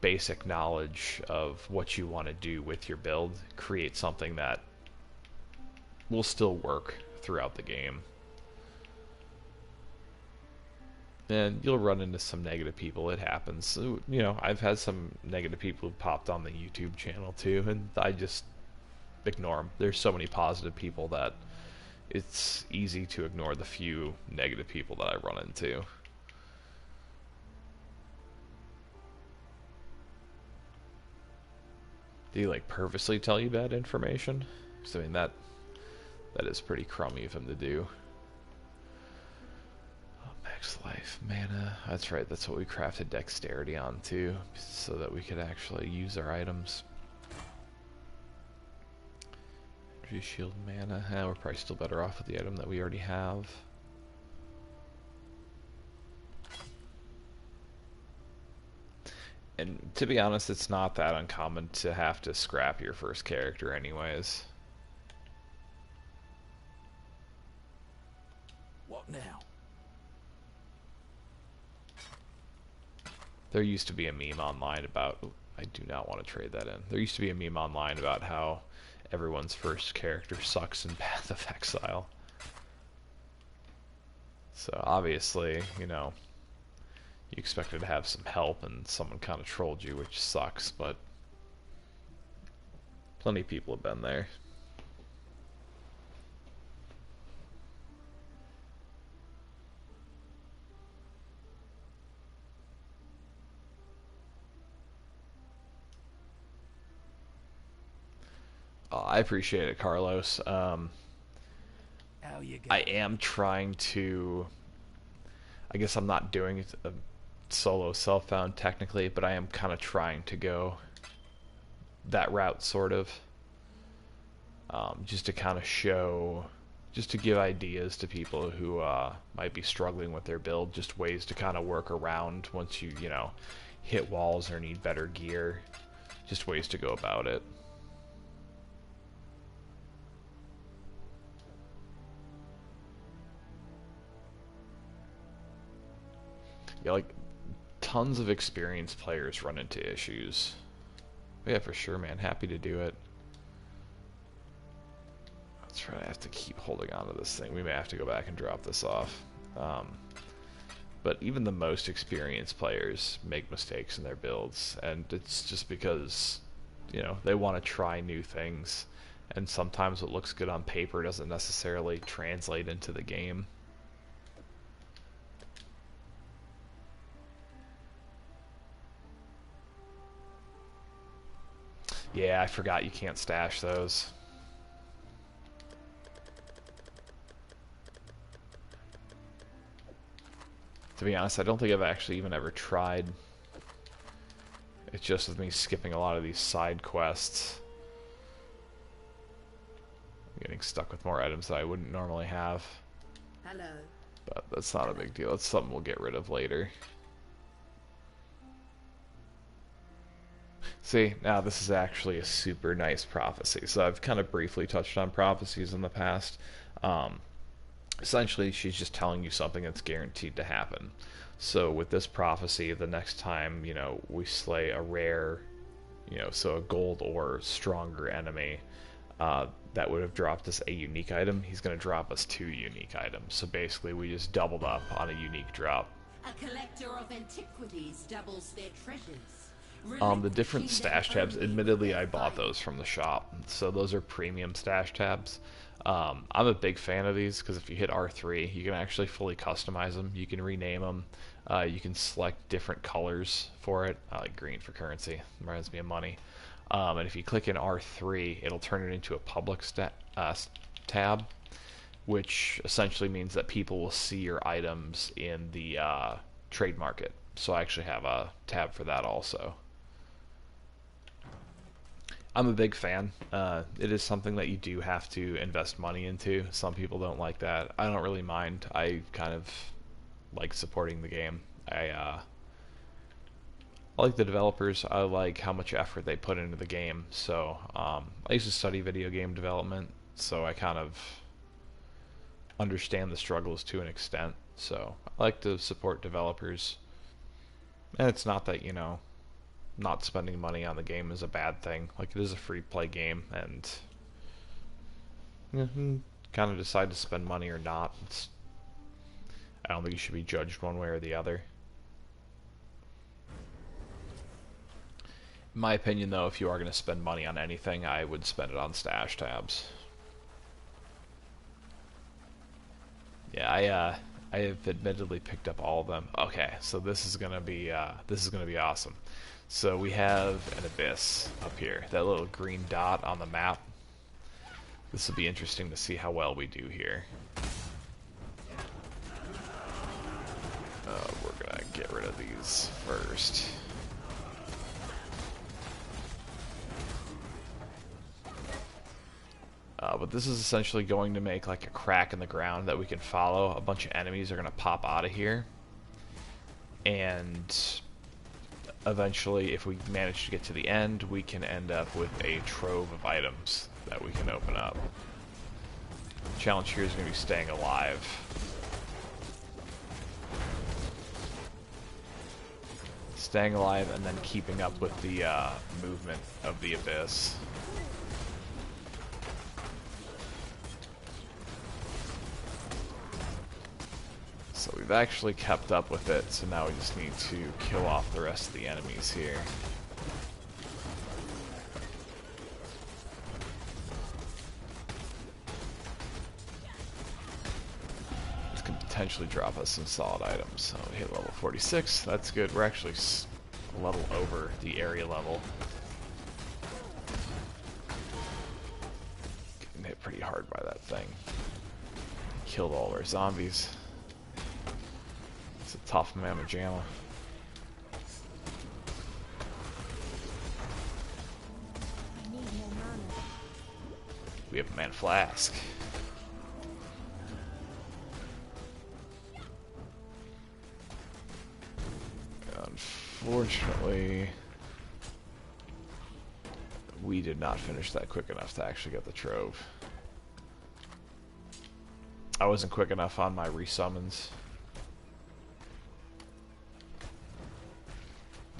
basic knowledge of what you want to do with your build, create something that will still work throughout the game. And you'll run into some negative people. It happens. So, I've had some negative people who popped on the YouTube channel too, and I just ignore them. There's so many positive people that, it's easy to ignore the few negative people that I run into. Do you like purposely tell you bad information? 'Cause, I mean that is pretty crummy of him to do. Oh, max life, mana. That's right, that's what we crafted dexterity on too, so that we could actually use our items. Energy shield, mana. We're probably still better off with the item that we already have. And to be honest, it's not that uncommon to have to scrap your first character anyways. What now? There used to be a meme online about... Ooh, I do not want to trade that in. There used to be a meme online about how everyone's first character sucks in Path of Exile. So obviously, you know, you expected to have some help and someone kind of trolled you, which sucks, but plenty of people have been there. I appreciate it, Carlos. I am trying to... I guess I'm not doing a solo self-found technically, but I am kind of trying to go that route, sort of. Just to kind of show... Just to give ideas to people who might be struggling with their build, just ways to kind of work around once you know, hit walls or need better gear. Just ways to go about it. Yeah, like, tons of experienced players run into issues. But yeah, for sure, man. Happy to do it. That's right, I have to keep holding on to this thing. We may have to go back and drop this off. But even the most experienced players make mistakes in their builds, and it's just because, you know, they want to try new things, and sometimes what looks good on paper doesn't necessarily translate into the game. Yeah, I forgot you can't stash those. To be honest, I don't think I've actually even ever tried. It's just with me skipping a lot of these side quests. I'm getting stuck with more items that I wouldn't normally have. Hello. But that's not a big deal. It's something we'll get rid of later. See, now this is actually a super nice prophecy. So I've kind of briefly touched on prophecies in the past. Essentially, she's just telling you something that's guaranteed to happen. So with this prophecy, the next time, you know, we slay a rare, you know, so a gold or stronger enemy, that would have dropped us a unique item, he's going to drop us 2 unique items. So basically, we just doubled up on a unique drop. A collector of antiquities doubles their treasures. The different stash tabs, admittedly I bought those from the shop, so those are premium stash tabs. I'm a big fan of these because if you hit R3 you can actually fully customize them, you can rename them, you can select different colors for it. I like green for currency, reminds me of money. And if you click in R3 it'll turn it into a public tab, which essentially means that people will see your items in the trade market. So I actually have a tab for that also. I'm a big fan. It is something that you do have to invest money into. Some people don't like that. I don't really mind. I kind of like supporting the game. I like the developers. I like how much effort they put into the game. So I used to study video game development, so I kind of understand the struggles to an extent. So I like to support developers. And it's not that, you know, not spending money on the game is a bad thing. Like, it is a free-play game, and you can kind of decide to spend money or not. I don't think you should be judged one way or the other. In my opinion, though, if you are going to spend money on anything, I would spend it on stash tabs. Yeah, I have admittedly picked up all of them. Okay, so this is gonna be awesome. So we have an abyss up here, that little green dot on the map. This will be interesting to see how well we do here. We're gonna get rid of these first. But this is essentially going to make like a crack in the ground that we can follow. A bunch of enemies are going to pop out of here. And eventually, if we manage to get to the end, we can end up with a trove of items that we can open up. The challenge here is going to be staying alive. Staying alive and then keeping up with the movement of the abyss. So we've actually kept up with it, so now we just need to kill off the rest of the enemies here. This can potentially drop us some solid items. So we hit level 46, that's good. We're actually a level over the area level. Getting hit pretty hard by that thing. Killed all our zombies. It's a tough mamma jamma. We have a man flask. Unfortunately, we did not finish that quick enough to actually get the trove. I wasn't quick enough on my resummons.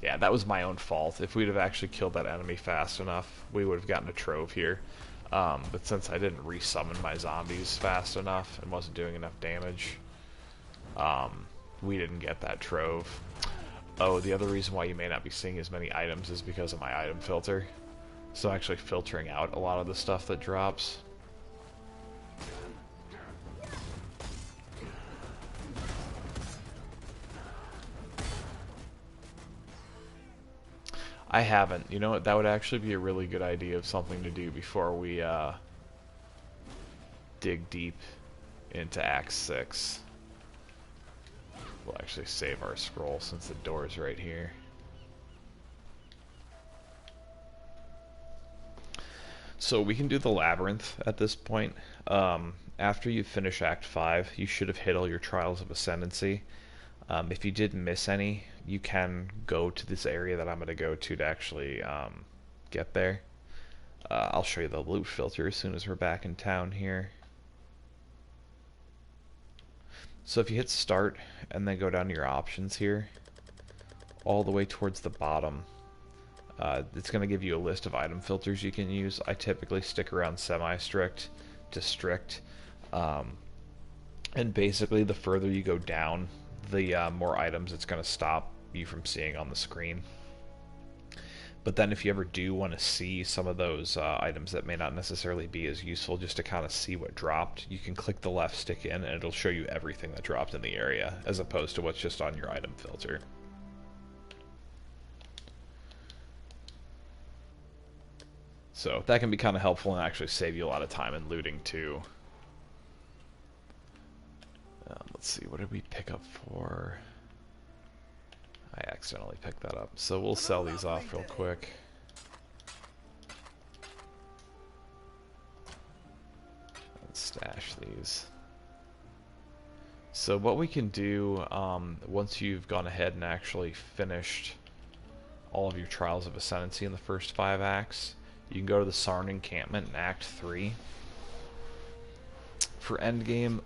Yeah, that was my own fault. If we'd have actually killed that enemy fast enough, we would have gotten a trove here. But since I didn't resummon my zombies fast enough and wasn't doing enough damage, we didn't get that trove. Oh, the other reason why you may not be seeing as many items is because of my item filter. So I'm actually filtering out a lot of the stuff that drops. I haven't. You know what? That would actually be a really good idea of something to do before we dig deep into Act 6. We'll actually save our scroll since the door's right here. So we can do the Labyrinth at this point. After you finish Act 5, you should have hit all your Trials of Ascendancy. If you did miss any, you can go to this area that I'm going to go to actually get there. I'll show you the loot filter as soon as we're back in town here. So if you hit start and then go down to your options here, all the way towards the bottom, it's going to give you a list of item filters you can use. I typically stick around semi-strict to strict. And basically the further you go down, the more items it's going to stop you from seeing on the screen. But then if you ever do want to see some of those items that may not necessarily be as useful, just to kind of see what dropped, you can click the left stick in and it'll show you everything that dropped in the area, as opposed to what's just on your item filter. So that can be kind of helpful and actually save you a lot of time in looting too. Let's see, what did we pick up for? I accidentally picked that up. So we'll sell these off real quick. Let's stash these. So what we can do, once you've gone ahead and actually finished all of your Trials of Ascendancy in the first 5 acts, you can go to the Sarn encampment in Act 3. For endgame,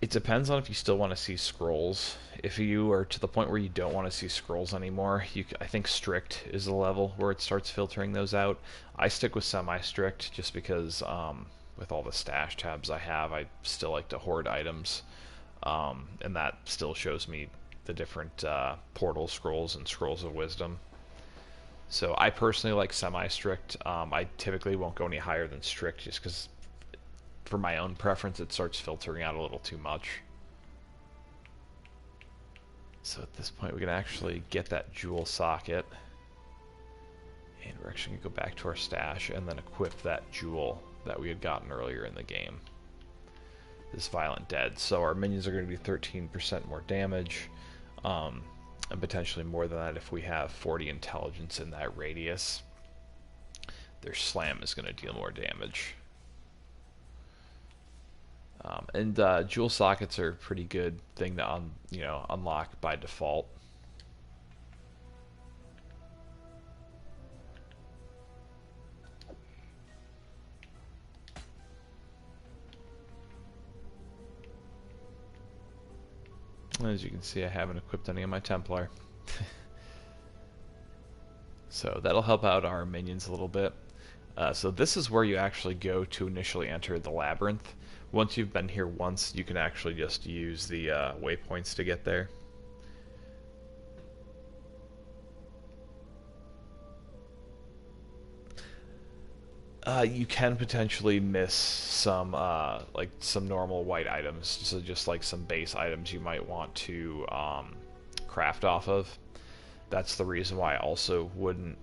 it depends on if you still want to see scrolls. If you are to the point where you don't want to see scrolls anymore, I think strict is the level where it starts filtering those out. I stick with semi-strict just because with all the stash tabs I have, I still like to hoard items. And that still shows me the different portal scrolls and scrolls of wisdom. So I personally like semi-strict. I typically won't go any higher than strict just because for my own preference, it starts filtering out a little too much. So at this point we can actually get that jewel socket, and we're actually going to go back to our stash and then equip that jewel that we had gotten earlier in the game. This Violent Dead. So our minions are going to do 13% more damage, and potentially more than that if we have 40 intelligence in that radius. Their slam is going to deal more damage. And jewel sockets are a pretty good thing to unlock by default. As you can see, I haven't equipped any of my Templar. So that'll help out our minions a little bit. So this is where you actually go to initially enter the Labyrinth. Once you've been here once, you can actually just use the waypoints to get there. You can potentially miss some like some normal white items, so just like some base items you might want to craft off of. That's the reason why I also wouldn't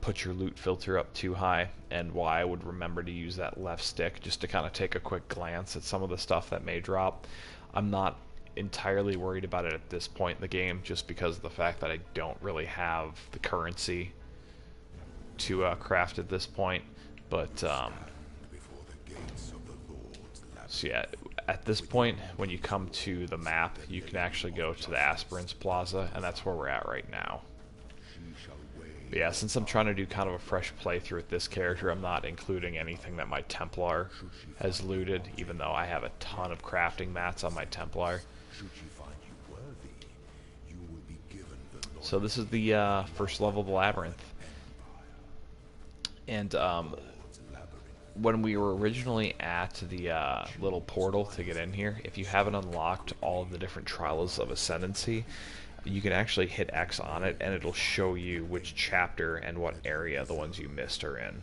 put your loot filter up too high, and why I would remember to use that left stick just to kind of take a quick glance at some of the stuff that may drop. I'm not entirely worried about it at this point in the game, just because of the fact that I don't really have the currency to craft at this point. But so yeah, at this point, when you come to the map, you can actually go to the Aspirants Plaza, and that's where we're at right now. But yeah, since I'm trying to do kind of a fresh playthrough with this character, I'm not including anything that my Templar has looted, even though I have a ton of crafting mats on my Templar. So this is the first level of the Labyrinth. And when we were originally at the little portal to get in here, if you haven't unlocked all of the different Trials of Ascendancy, you can actually hit X on it, and it'll show you which chapter and what area the ones you missed are in.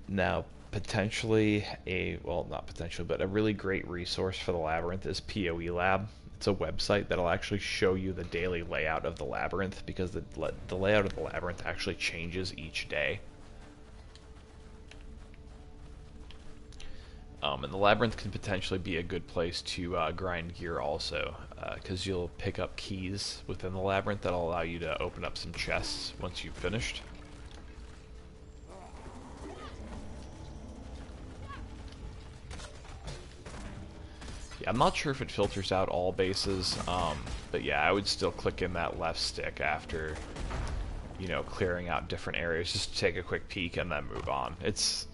Now, potentially well, not potentially, but a really great resource for the Labyrinth is PoE Lab. It's a website that'll actually show you the daily layout of the Labyrinth, because the layout of the Labyrinth actually changes each day. And the Labyrinth can potentially be a good place to grind gear also, because you'll pick up keys within the Labyrinth that'll allow you to open up some chests once you've finished. Yeah, I'm not sure if it filters out all bases, but yeah, I would still click in that left stick after, clearing out different areas, just to take a quick peek and then move on. It's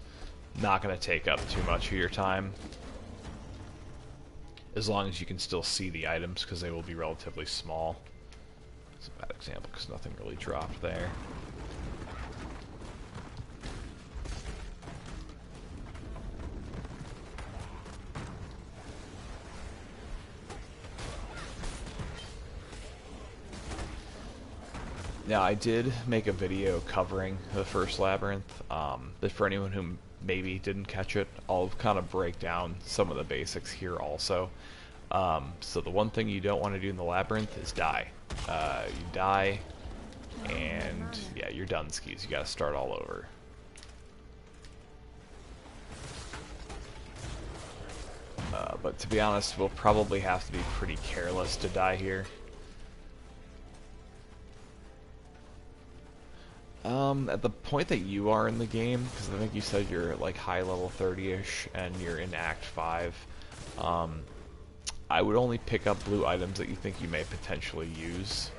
not going to take up too much of your time, as long as you can still see the items, because they will be relatively small. It's a bad example because nothing really dropped there. Now, I did make a video covering the first Labyrinth, but for anyone who maybe didn't catch it, I'll kind of break down some of the basics here also. So the one thing you don't want to do in the Labyrinth is die. You die, and yeah, you're done skis. You gotta start all over. But to be honest, we'll probably have to be pretty careless to die here. At the point that you are in the game, because I think you said you're like high level 30-ish and you're in Act 5, I would only pick up blue items that you think you may potentially use.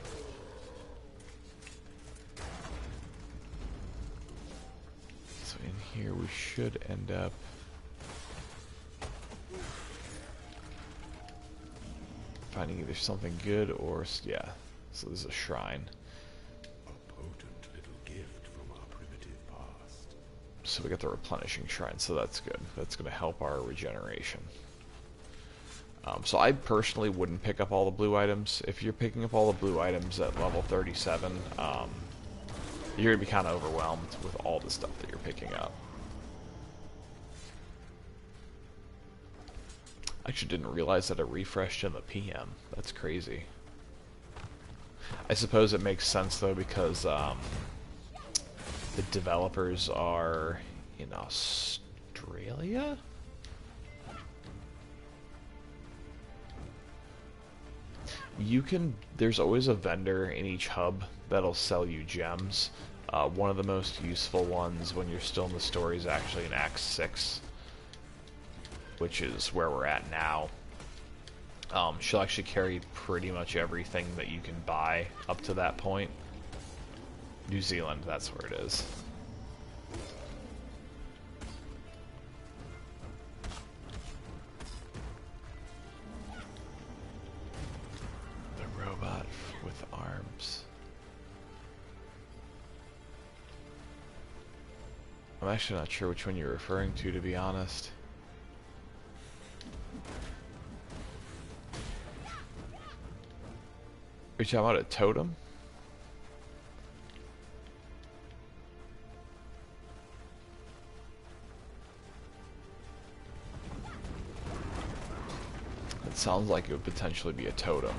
So in here we should end up finding either something good or, yeah, so there's a shrine. So we got the replenishing shrine, so that's good. That's going to help our regeneration. So I personally wouldn't pick up all the blue items. If you're picking up all the blue items at level 37, you're going to be kind of overwhelmed with all the stuff that you're picking up. I actually didn't realize that it refreshed in the PM. That's crazy. I suppose it makes sense though because the developers are in Australia? There's always a vendor in each hub that'll sell you gems. One of the most useful ones when you're still in the story is actually in Act 6, which is where we're at now. She'll actually carry pretty much everything that you can buy up to that point. New Zealand, that's where it is. The robot with arms. I'm actually not sure which one you're referring to be honest. Are you talking about a totem? It sounds like it would potentially be a totem.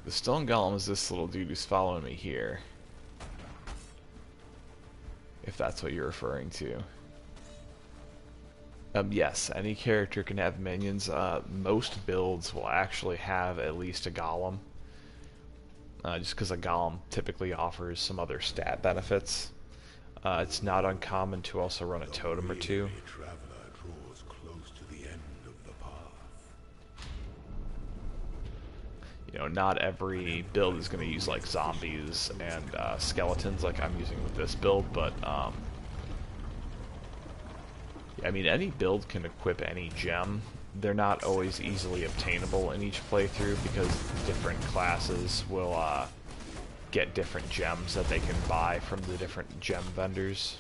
The stone golem is this little dude who's following me here. If that's what you're referring to. Yes, any character can have minions. Most builds will actually have at least a golem. Just because a golem typically offers some other stat benefits. It's not uncommon to also run a totem or two. You know, not every build is going to use like zombies and skeletons like I'm using with this build, but I mean, any build can equip any gem. They're not always easily obtainable in each playthrough because different classes will get different gems that they can buy from the different gem vendors.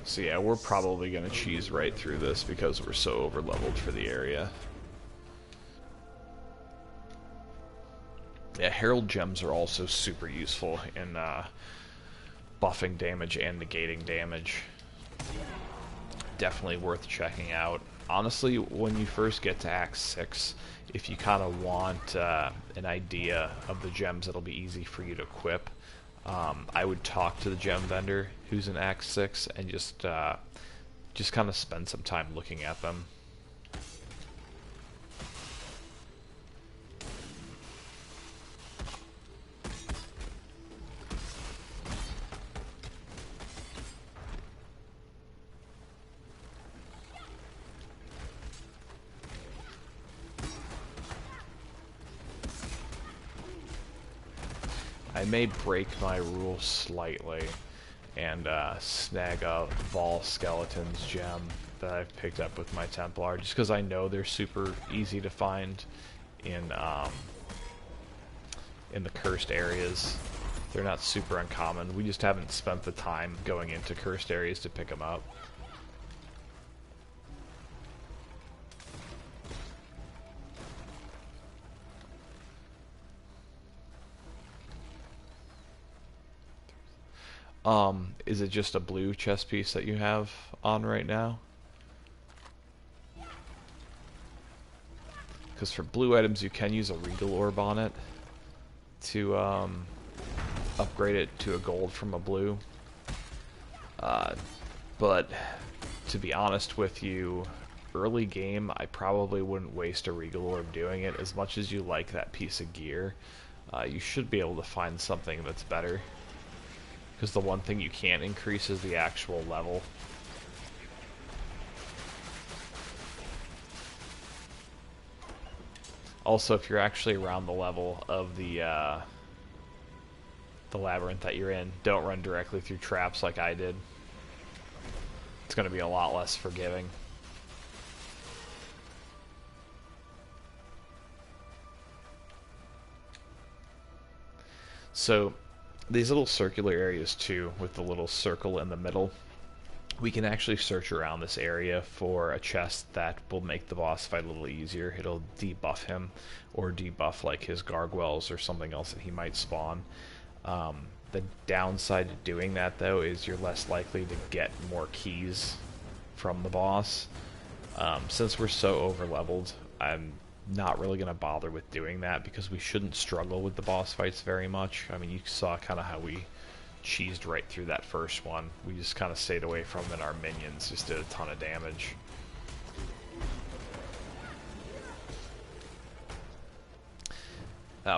So yeah, we're probably going to cheese right through this because we're so over-leveled for the area. Yeah, Herald gems are also super useful in buffing damage and negating damage. Definitely worth checking out. Honestly, when you first get to Act 6, if you kind of want an idea of the gems that'll be easy for you to equip, I would talk to the gem vendor who's in Act 6 and just kind of spend some time looking at them. I may break my rule slightly and snag a Vol Skeleton's gem that I've picked up with my Templar, just because I know they're super easy to find in the cursed areas. They're not super uncommon. We just haven't spent the time going into cursed areas to pick them up. Is it just a blue chest piece that you have on right now? Because for blue items you can use a Regal Orb on it to upgrade it to a gold from a blue. But to be honest with you, early game I probably wouldn't waste a Regal Orb doing it. As much as you like that piece of gear, you should be able to find something that's better. Because the one thing you can't increase is the actual level. Also, if you're actually around the level of the labyrinth that you're in, don't run directly through traps like I did. It's going to be a lot less forgiving. So, these little circular areas too, with the little circle in the middle, we can actually search around this area for a chest that will make the boss fight a little easier. It'll debuff him, or debuff like his gargoyles or something else that he might spawn. The downside to doing that, though, is you're less likely to get more keys from the boss. Since we're so over-leveled, I'm not really going to bother with doing that, because we shouldn't struggle with the boss fights very much. I mean, you saw kind of how we cheesed right through that first one. We just kind of stayed away from them, and our minions just did a ton of damage.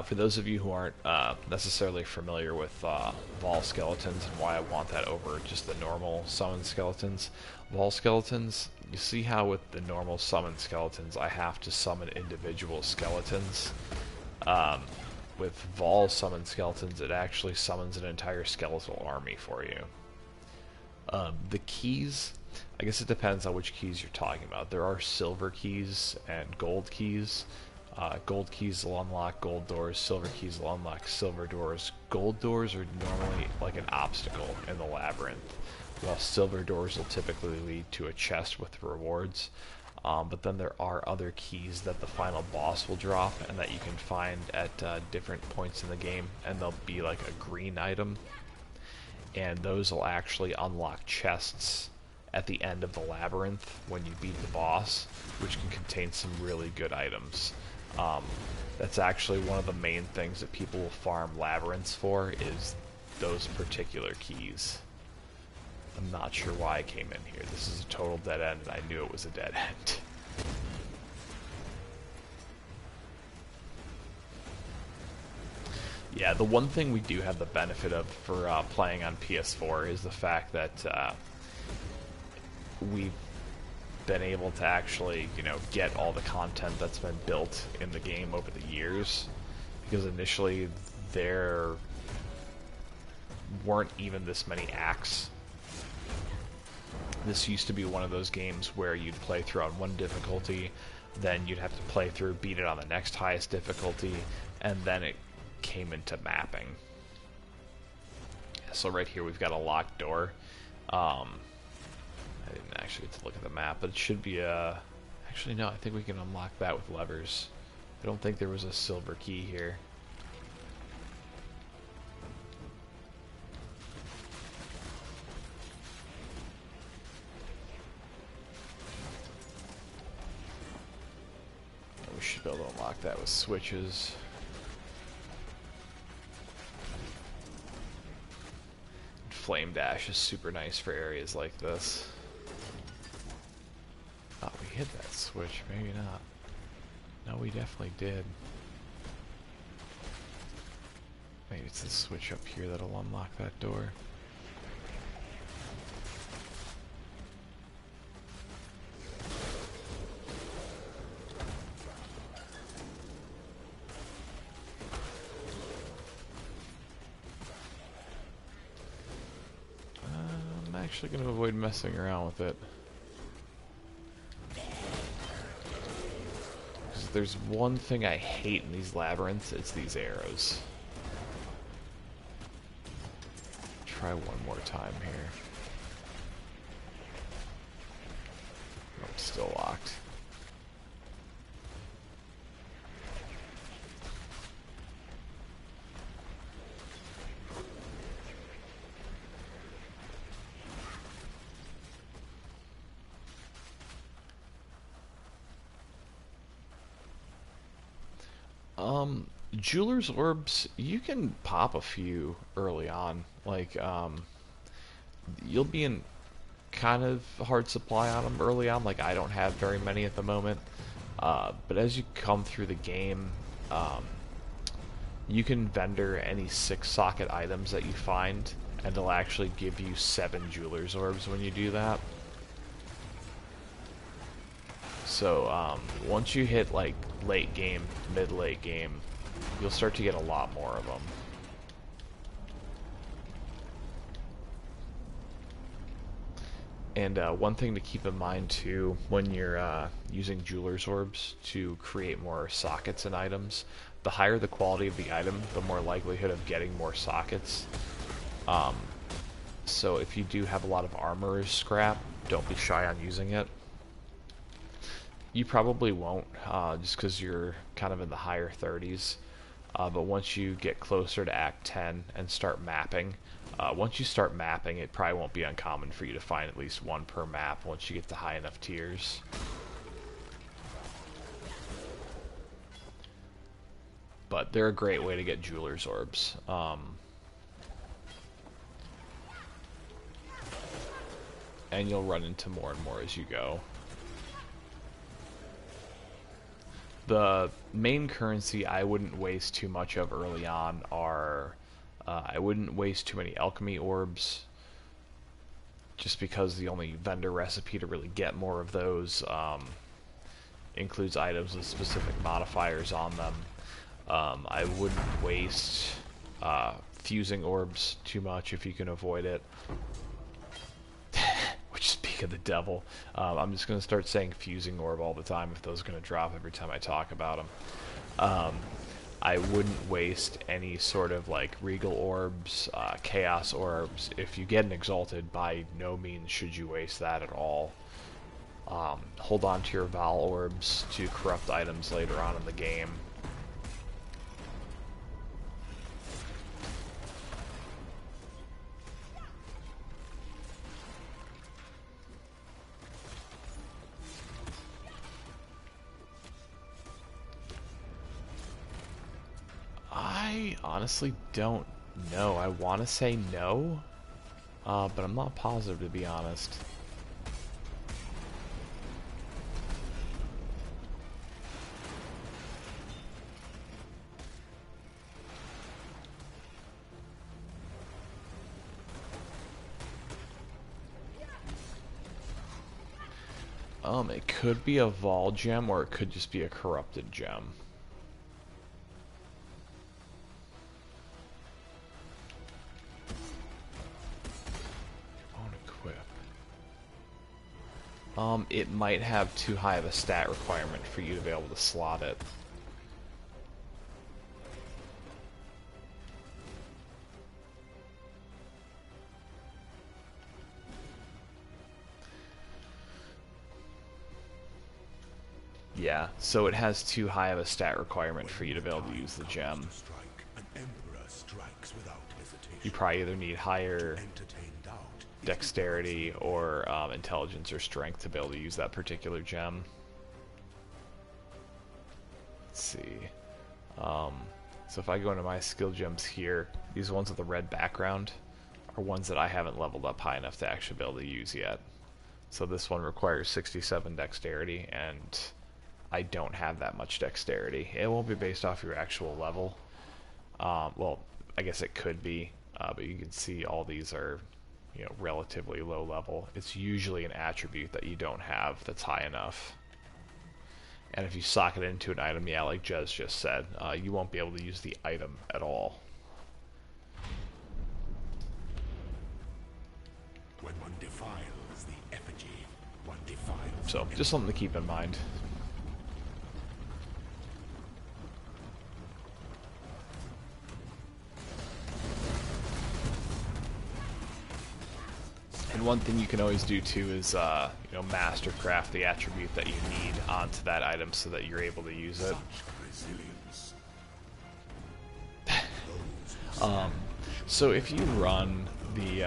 For those of you who aren't necessarily familiar with Vol skeletons and why I want that over just the normal summon skeletons, Vol skeletons, you see how with the normal summon skeletons I have to summon individual skeletons. With Vol summon skeletons, it actually summons an entire skeletal army for you. The keys, I guess it depends on which keys you're talking about. There are silver keys and gold keys. Gold keys will unlock gold doors, silver keys will unlock silver doors. Gold doors are normally like an obstacle in the Labyrinth, while silver doors will typically lead to a chest with rewards. But then there are other keys that the final boss will drop and that you can find at different points in the game, and they'll be like a green item, and those will actually unlock chests at the end of the Labyrinth when you beat the boss, which can contain some really good items. That's actually one of the main things that people will farm Labyrinths for, is those particular keys. I'm not sure why I came in here. This is a total dead end, and I knew it was a dead end. Yeah, the one thing we do have the benefit of for playing on PS4 is the fact that we've been able to actually, get all the content that's been built in the game over the years. Because initially, there weren't even this many acts. This used to be one of those games where you'd play through on one difficulty, then you'd have to play through, beat it on the next highest difficulty, and then it came into mapping. So right here we've got a locked door. I didn't actually get to look at the map, but it should be a... Actually, no, I think we can unlock that with levers. I don't think there was a silver key here. We should be able to unlock that with switches. Flame Dash is super nice for areas like this. Oh, we hit that switch. Maybe not. No, we definitely did. Maybe it's the switch up here that'll unlock that door. I'm actually going to avoid messing around with it. Because there's one thing I hate in these labyrinths, it's these arrows. Try one more time here. Nope, still locked. Jeweler's orbs, you can pop a few early on. Like, you'll be in kind of hard supply on them early on. Like, I don't have very many at the moment. But as you come through the game, you can vendor any 6-socket items that you find, and they'll actually give you 7 Jeweler's orbs when you do that. So, once you hit, like, late game, mid-late game, you'll start to get a lot more of them. And one thing to keep in mind, too, when you're using Jeweler's orbs to create more sockets and items, the higher the quality of the item, the more likelihood of getting more sockets. So if you do have a lot of armor as scrap, don't be shy on using it. You probably won't, just because you're kind of in the higher 30s. But once you get closer to Act 10 and start mapping, once you start mapping, it probably won't be uncommon for you to find at least one per map once you get to high enough tiers. But they're a great way to get Jeweler's Orbs. And you'll run into more and more as you go. The main currency I wouldn't waste too much of early on are... I wouldn't waste too many alchemy orbs, just because the only vendor recipe to really get more of those includes items with specific modifiers on them. I wouldn't waste fusing orbs too much if you can avoid it. Which, speak of the devil, I'm just going to start saying fusing orb all the time if those are going to drop every time I talk about them. I wouldn't waste any sort of like regal orbs, chaos orbs. If you get an exalted, by no means should you waste that at all. Hold on to your Val orbs to corrupt items later on in the game. I honestly don't know. I want to say no, but I'm not positive, to be honest. It could be a Vol gem, or it could just be a corrupted gem. It might have too high of a stat requirement for you to be able to slot it. Yeah, so it has too high of a stat requirement for you to be able to use the gem. You probably either need higher dexterity or intelligence or strength to be able to use that particular gem. Let's see. So if I go into my skill gems here, these ones with the red background are ones that I haven't leveled up high enough to actually be able to use yet. So this one requires 67 dexterity, and I don't have that much dexterity. It won't be based off your actual level. Well, I guess it could be, but you can see all these are, you know, relatively low level. It's usually an attribute that you don't have that's high enough. And if you sock it into an item, yeah, like Jez just said, you won't be able to use the item at all. When one defiles the effigy, one defiles. So, just something to keep in mind. And one thing you can always do too is, you know, mastercraft the attribute that you need onto that item so that you're able to use it. So if you run the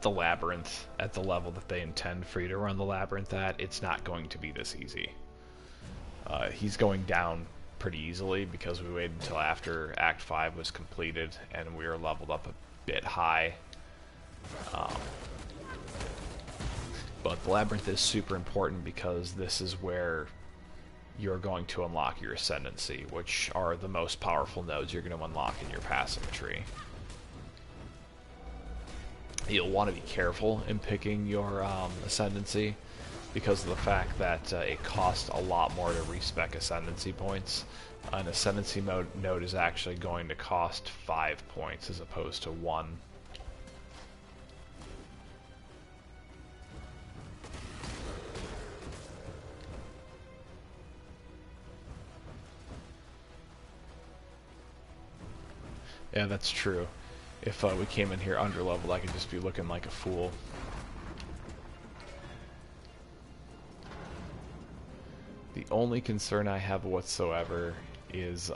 Labyrinth at the level that they intend for you to run the Labyrinth at, it's not going to be this easy. He's going down pretty easily because we waited until after Act 5 was completed and we were leveled up a bit high. But the Labyrinth is super important because this is where you're going to unlock your Ascendancy, which are the most powerful nodes you're going to unlock in your passing tree. You'll want to be careful in picking your Ascendancy because of the fact that it costs a lot more to respec Ascendancy points. An Ascendancy node is actually going to cost 5 points as opposed to 1. Yeah, that's true. If we came in here underleveled, I could just be looking like a fool. The only concern I have whatsoever is,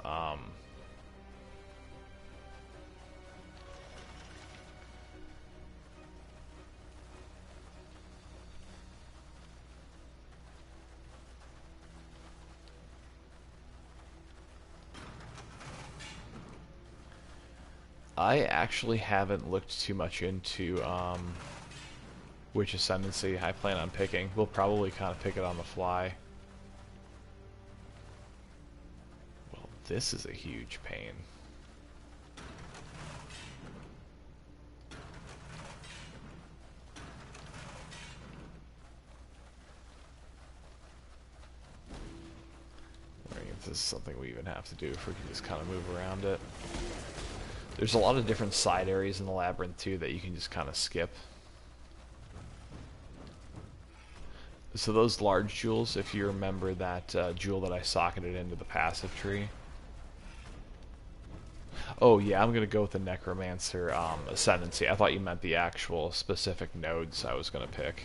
I actually haven't looked too much into which ascendancy I plan on picking. We'll probably kind of pick it on the fly. Well, this is a huge pain. This is something we even have to do if we can just kind of move around it. There's a lot of different side areas in the Labyrinth too that you can just kind of skip. So those large jewels, if you remember that jewel that I socketed into the passive tree. Oh yeah, I'm gonna go with the Necromancer Ascendancy. I thought you meant the actual specific nodes I was gonna pick.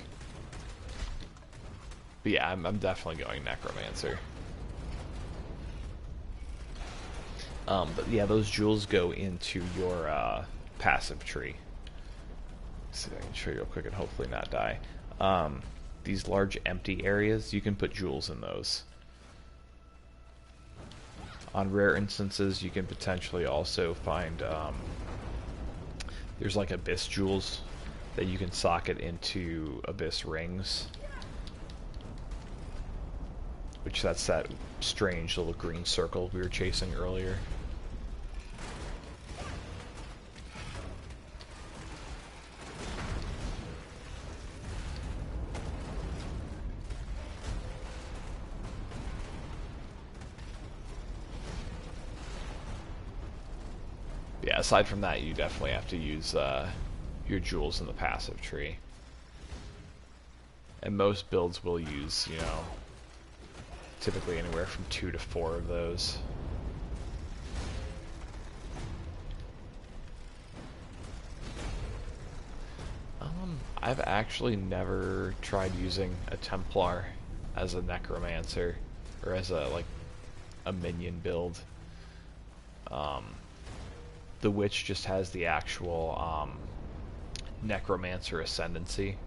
But yeah, I'm definitely going Necromancer. But yeah, those jewels go into your passive tree. Let's see if I can show you real quick and hopefully not die. These large empty areas, you can put jewels in those. On rare instances, you can potentially also find, there's like Abyss jewels that you can socket into Abyss rings. Which that's that strange little green circle we were chasing earlier. Yeah, aside from that, you definitely have to use your jewels in the passive tree. And most builds will use, you know, typically anywhere from 2 to 4 of those. I've actually never tried using a Templar as a Necromancer, or as a minion build. The Witch just has the actual Necromancer Ascendancy,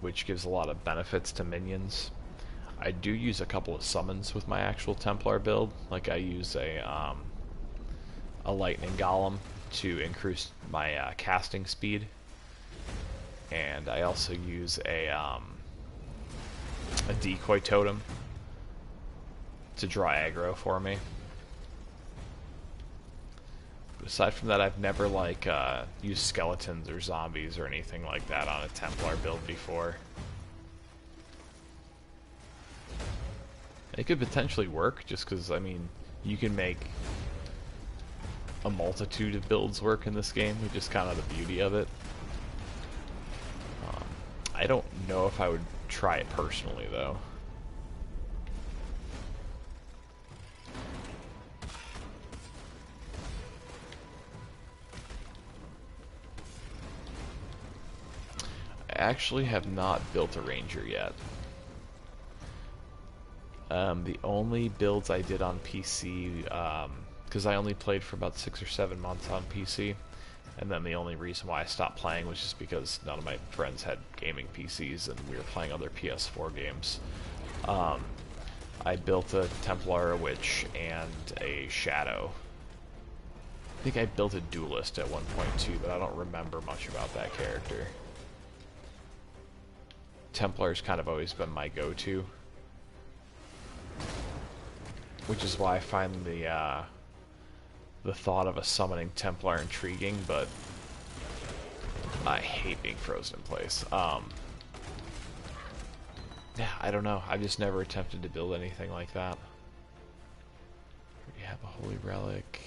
which gives a lot of benefits to minions. I do use a couple of summons with my actual Templar build. Like I use a Lightning Golem to increase my casting speed, and I also use a Decoy Totem to draw aggro for me. Aside from that, I've never used skeletons or zombies or anything like that on a Templar build before. It could potentially work, just because, I mean, you can make a multitude of builds work in this game, which is kind of the beauty of it. I don't know if I would try it personally, though. I actually have not built a Ranger yet. The only builds I did on PC, because I only played for about 6 or 7 months on PC, and then the only reason why I stopped playing was just because none of my friends had gaming PCs and we were playing other PS4 games. I built a Templar, a Witch, and a Shadow. I think I built a Duelist at one point too, but I don't remember much about that character. Templar's kind of always been my go-to, which is why I find the thought of a summoning Templar intriguing, but I hate being frozen in place. Yeah, I don't know. I've just never attempted to build anything like that. We already have a Holy Relic.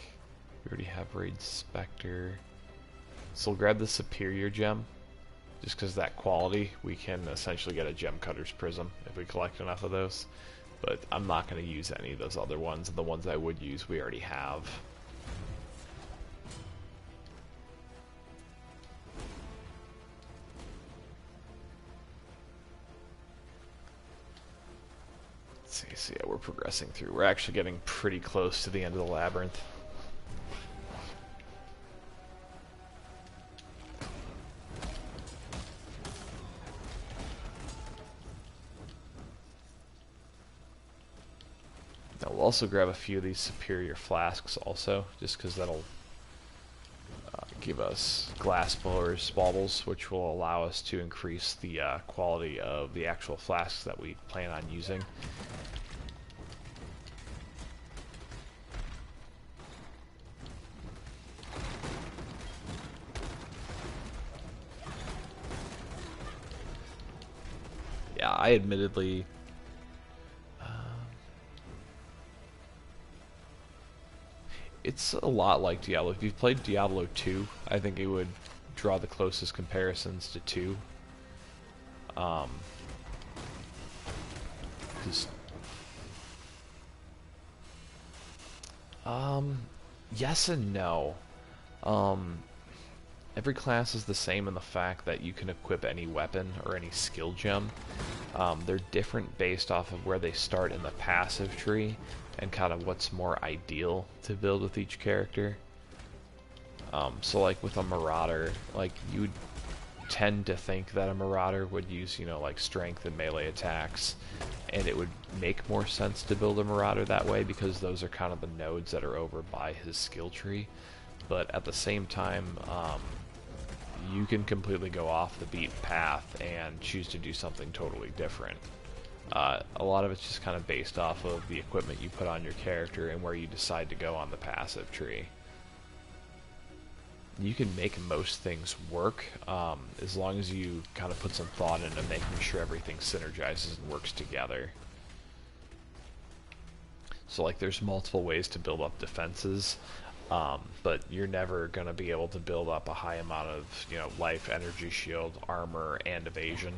We already have Raid Spectre. So we'll grab the Superior Gem. Just because that quality, we can essentially get a Gem Cutter's Prism if we collect enough of those. But I'm not going to use any of those other ones. The ones I would use, we already have. So yeah, we're progressing through. We're actually getting pretty close to the end of the labyrinth. Now we'll also grab a few of these superior flasks also, just because that'll give us glass blowers, baubles, which will allow us to increase the quality of the actual flasks that we plan on using. Yeah, I admittedly it's a lot like Diablo. If you've played Diablo 2, I think it would draw the closest comparisons to 2. 'Cause, yes and no. Every class is the same in the fact that you can equip any weapon or any skill gem. They're different based off of where they start in the passive tree and kind of what's more ideal to build with each character. So like with a Marauder, like you would tend to think that a Marauder would use, you know, like strength and melee attacks, and it would make more sense to build a Marauder that way because those are kind of the nodes that are over by his skill tree. But at the same time, you can completely go off the beaten path and choose to do something totally different. A lot of it's just kind of based off of the equipment you put on your character and where you decide to go on the passive tree. You can make most things work as long as you kind of put some thought into making sure everything synergizes and works together. So like there's multiple ways to build up defenses, but you're never going to be able to build up a high amount of, you know, life, energy, shield, armor, and evasion.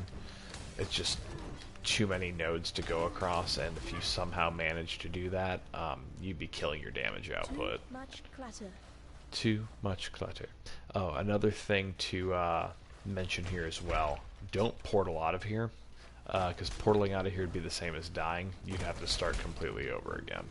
It's just too many nodes to go across, and if you somehow manage to do that, you'd be killing your damage output. Too much clutter. Too much clutter. Oh, another thing to mention here as well. Don't portal out of here, because portaling out of here would be the same as dying. You'd have to start completely over again.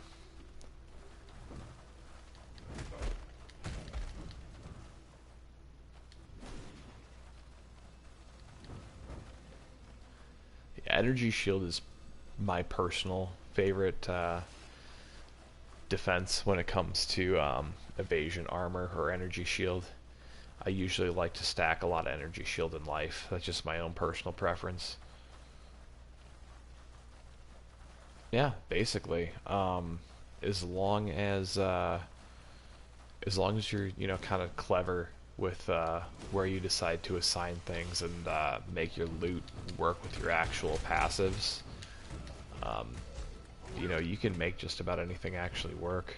Yeah, energy shield is my personal favorite defense when it comes to evasion armor or energy shield. I usually like to stack a lot of energy shield in life. That's just my own personal preference. Yeah, basically, as long as you're, you know, kind of clever with where you decide to assign things and make your loot work with your actual passives, you know, you can make just about anything actually work.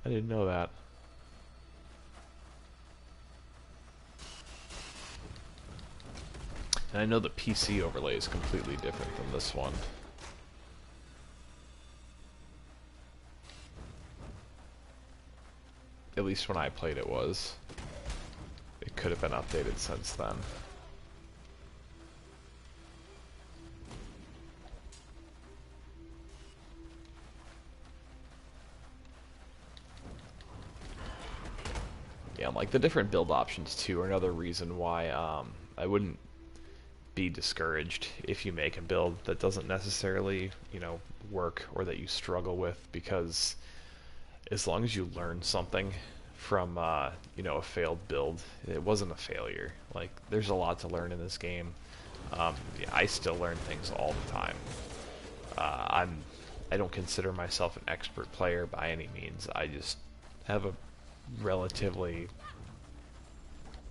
I didn't know that. And I know the PC overlay is completely different than this one. At least when I played it was. It could have been updated since then. Yeah, like the different build options too are another reason why I wouldn't be discouraged if you make a build that doesn't necessarily, you know, work or that you struggle with, because as long as you learn something from you know, a failed build, it wasn't a failure. Like there's a lot to learn in this game. Yeah, I still learn things all the time. I don't consider myself an expert player by any means. I just have a relatively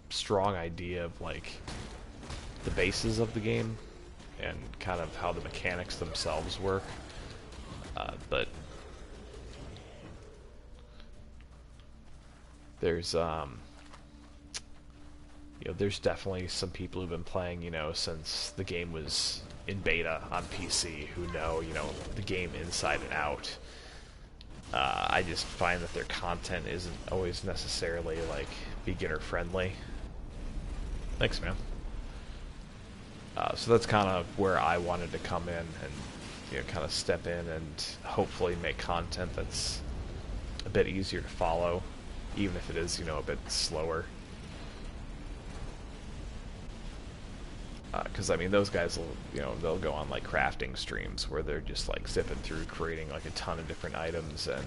strong idea of like the bases of the game and kind of how the mechanics themselves work, but there's you know, there's definitely some people who've been playing, you know, since the game was in beta on PC who know, you know, the game inside and out. I just find that their content isn't always necessarily like beginner friendly. Thanks, man. So that's kind of where I wanted to come in and kind of step in and hopefully make content that's a bit easier to follow, even if it is a bit slower. Because I mean, those guys will they'll go on like crafting streams where they're just like zipping through creating like a ton of different items, and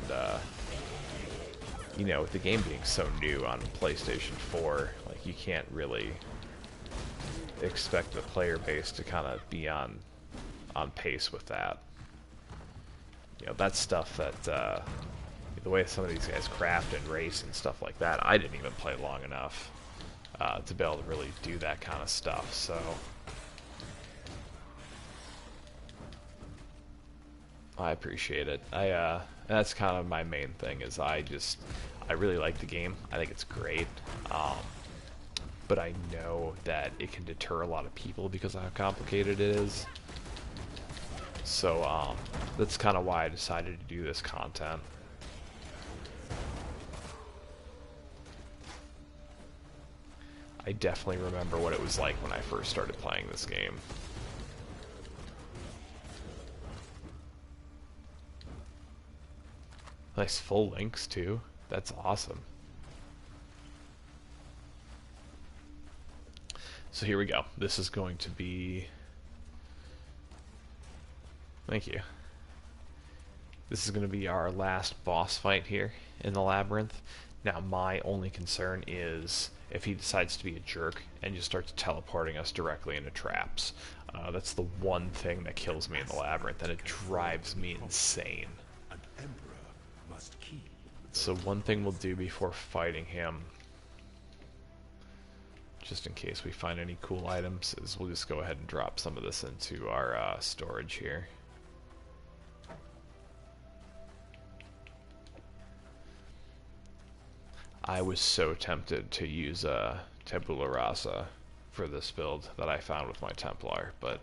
with the game being so new on PlayStation 4, like you can't really expect the player base to kind of be on pace with that. That's stuff that the way some of these guys craft and race and stuff like that, I didn't even play long enough to be able to really do that kind of stuff. So I appreciate it. That's kind of my main thing, is I really like the game. I think it's great. But I know that it can deter a lot of people because of how complicated it is. So that's kind of why I decided to do this content. I definitely remember what it was like when I first started playing this game. Nice full links too. That's awesome. So here we go. This is going to be... Thank you. This is going to be our last boss fight here in the Labyrinth. Now my only concern is if he decides to be a jerk and just starts teleporting us directly into traps. That's the one thing that kills me in the Labyrinth, and it drives me insane. So one thing we'll do before fighting him, just in case we find any cool items, is we'll just go ahead and drop some of this into our storage here. I was so tempted to use Tabula Rasa for this build that I found with my Templar, but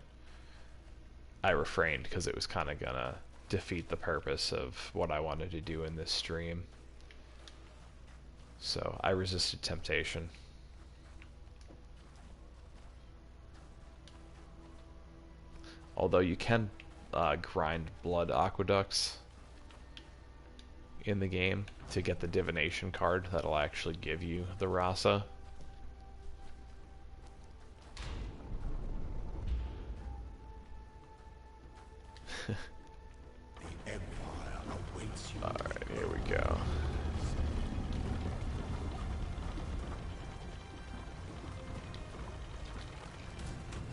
I refrained because it was kind of gonna defeat the purpose of what I wanted to do in this stream. So I resisted temptation. Although you can grind blood aqueducts in the game to get the Divination card that'll actually give you the Rasa. Alright, here we go.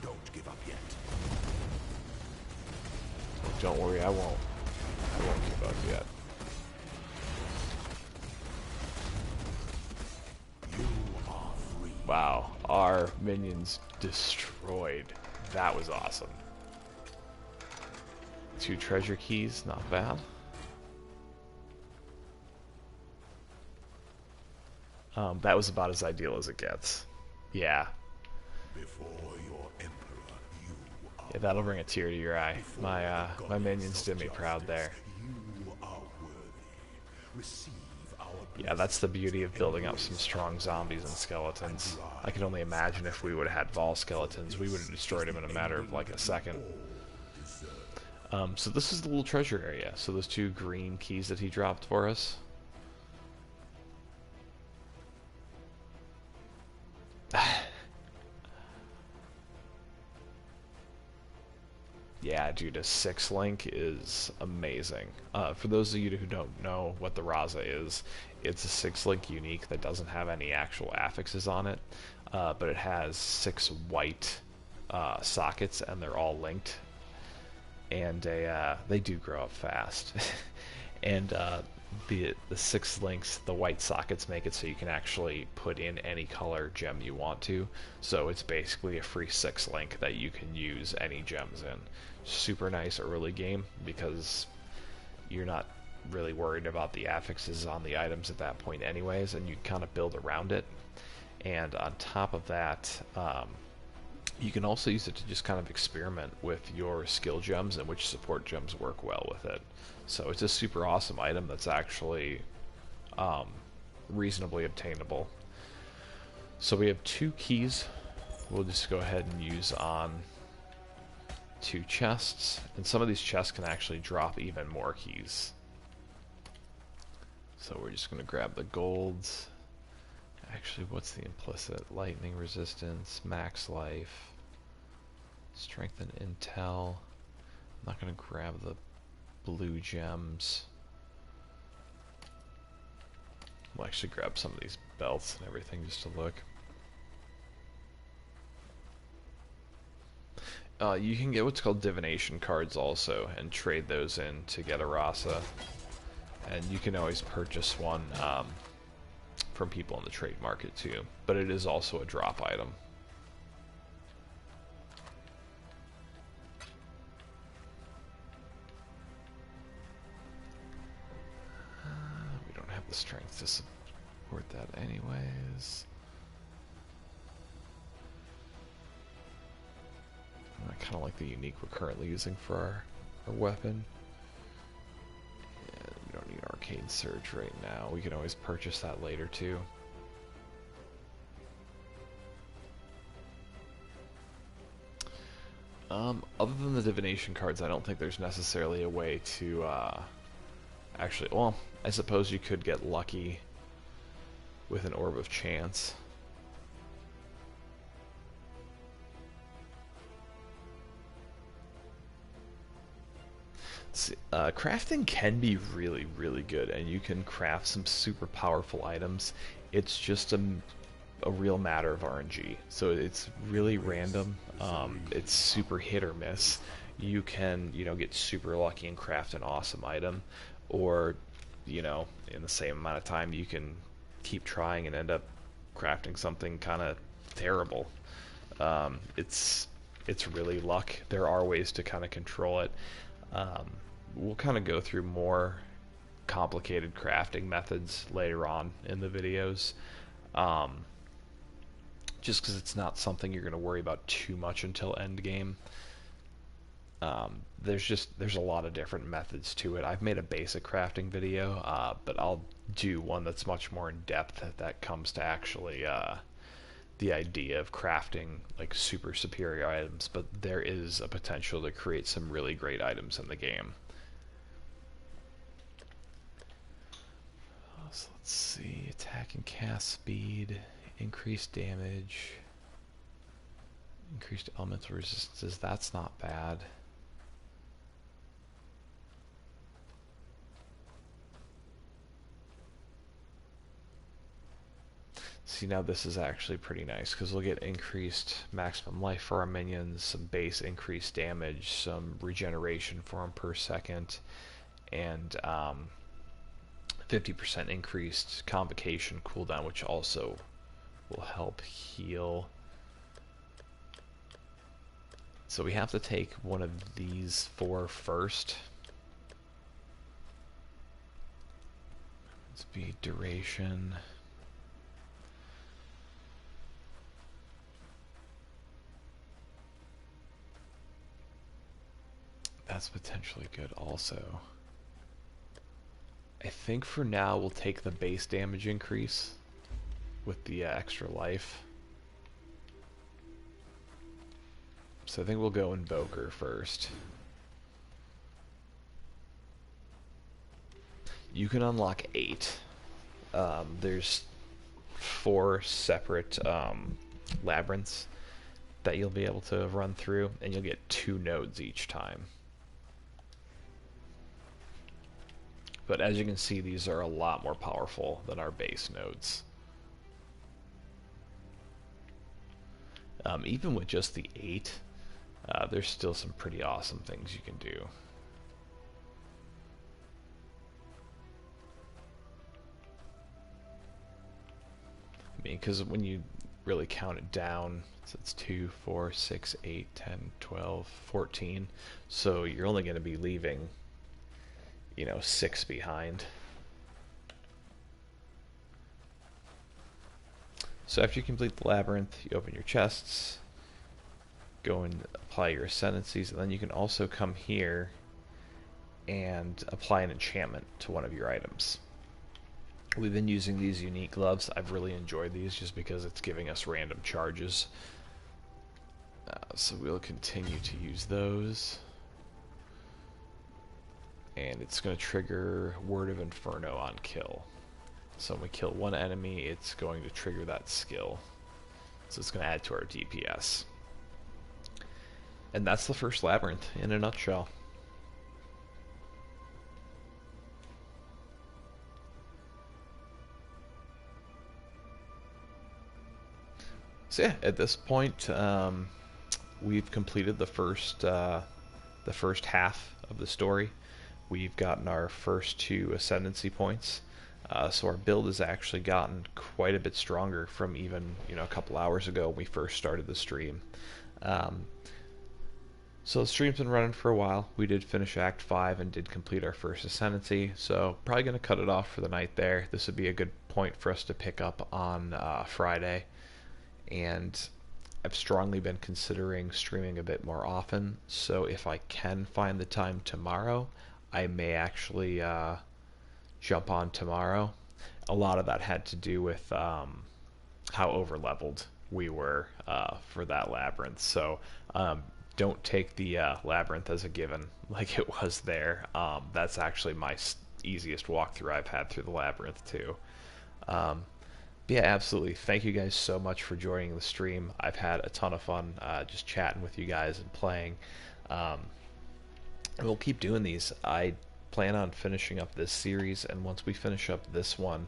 Don't give up yet. Don't worry, I won't. I won't give up yet. You are free. Wow, our minions destroyed. That was awesome. 2 treasure keys, not bad. That was about as ideal as it gets. Yeah. Before your emperor, you are Yeah, that'll bring a tear to your eye. My minions did me proud there. You are worthy. Receive our Yeah, that's the beauty of building up some strong zombies and skeletons. I can only imagine if we would have had Vol skeletons, we would have destroyed them in a matter of like a second. So this is the little treasure area. So those 2 green keys that he dropped for us. Yeah, dude, a 6 link is amazing. For those of you who don't know what the Raza is, it's a 6 link unique that doesn't have any actual affixes on it, but it has 6 white sockets, and they're all linked. And they do grow up fast. And the 6 links, the white sockets make it so you can actually put in any color gem you want to. So it's basically a free 6 link that you can use any gems in. Super nice early game because you're not really worried about the affixes on the items at that point anyways, and you kind of build around it. And on top of that, you can also use it to just kind of experiment with your skill gems and which support gems work well with it. So it's a super awesome item that's actually reasonably obtainable. So we have 2 keys we'll just go ahead and use on 2 chests, and some of these chests can actually drop even more keys. So we're just going to grab the golds. Actually, what's the implicit? Lightning resistance, max life, strength and intel. I'm not going to grab the blue gems. We'll actually grab some of these belts and everything just to look. You can get what's called Divination Cards also, and trade those in to get a rasa. And you can always purchase one from people in the trade market too, but it is also a drop item. We don't have the strength to support that anyways. I kind of like the unique we're currently using for our weapon. Yeah, we don't need Arcane Surge right now. We can always purchase that later too. Other than the divination cards, I don't think there's necessarily a way to actually, well, I suppose you could get lucky with an Orb of Chance. Crafting can be really, really good, and you can craft some super powerful items. It's just a real matter of RNG. So it's really random. It's super hit or miss. You can, get super lucky and craft an awesome item, or, in the same amount of time, you can keep trying and end up crafting something kind of terrible. It's really luck. There are ways to kind of control it. We'll kind of go through more complicated crafting methods later on in the videos, just because it's not something you're going to worry about too much until end game. There's a lot of different methods to it. I've made a basic crafting video, but I'll do one that's much more in depth that comes to actually the idea of crafting like super superior items, but there is a potential to create some really great items in the game. So let's see, attack and cast speed, increased damage, increased elemental resistances, that's not bad. See, now this is actually pretty nice, because we'll get increased maximum life for our minions, some base increased damage, some regeneration for them per second, and 50% increased convocation cooldown, which also will help heal. So we have to take one of these 4 first. Speed, duration. That's potentially good also. I think for now we'll take the base damage increase with the extra life. So I think we'll go Invoker first. You can unlock 8. There's 4 separate labyrinths that you'll be able to run through, and you'll get 2 nodes each time. But as you can see, these are a lot more powerful than our base nodes. Even with just the 8, there's still some pretty awesome things you can do. I mean, because when you really count it down, so it's 2, 4, 6, 8, 10, 12, 14. So you're only going to be leaving 6 behind. So after you complete the labyrinth, you open your chests, go and apply your ascendancies, and then you can also come here and apply an enchantment to one of your items. We've been using these unique gloves. I've really enjoyed these just because it's giving us random charges. So we'll continue to use those. And it's going to trigger Word of Inferno on kill. So when we kill one enemy, it's going to trigger that skill. So it's going to add to our DPS. And that's the first Labyrinth in a nutshell. So yeah, at this point, we've completed the first half of the story. We've gotten our first 2 ascendancy points, so our build has actually gotten quite a bit stronger from even a couple hours ago when we first started the stream. So the stream's been running for a while. We did finish Act 5 and did complete our first ascendancy, so probably going to cut it off for the night there. This would be a good point for us to pick up on Friday. And I've strongly been considering streaming a bit more often, so if I can find the time tomorrow, I may actually jump on tomorrow. A lot of that had to do with how overleveled we were for that Labyrinth, so don't take the Labyrinth as a given like it was there. That's actually my easiest walkthrough I've had through the Labyrinth too. Yeah, absolutely. Thank you guys so much for joining the stream. I've had a ton of fun just chatting with you guys and playing. And we'll keep doing these. I plan on finishing up this series, and once we finish up this one,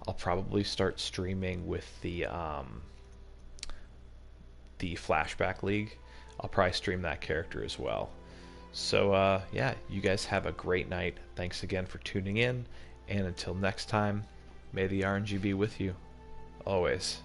I'll probably start streaming with the Flashback League. I'll probably stream that character as well. So, yeah, you guys have a great night. Thanks again for tuning in, and until next time, may the RNG be with you. Always.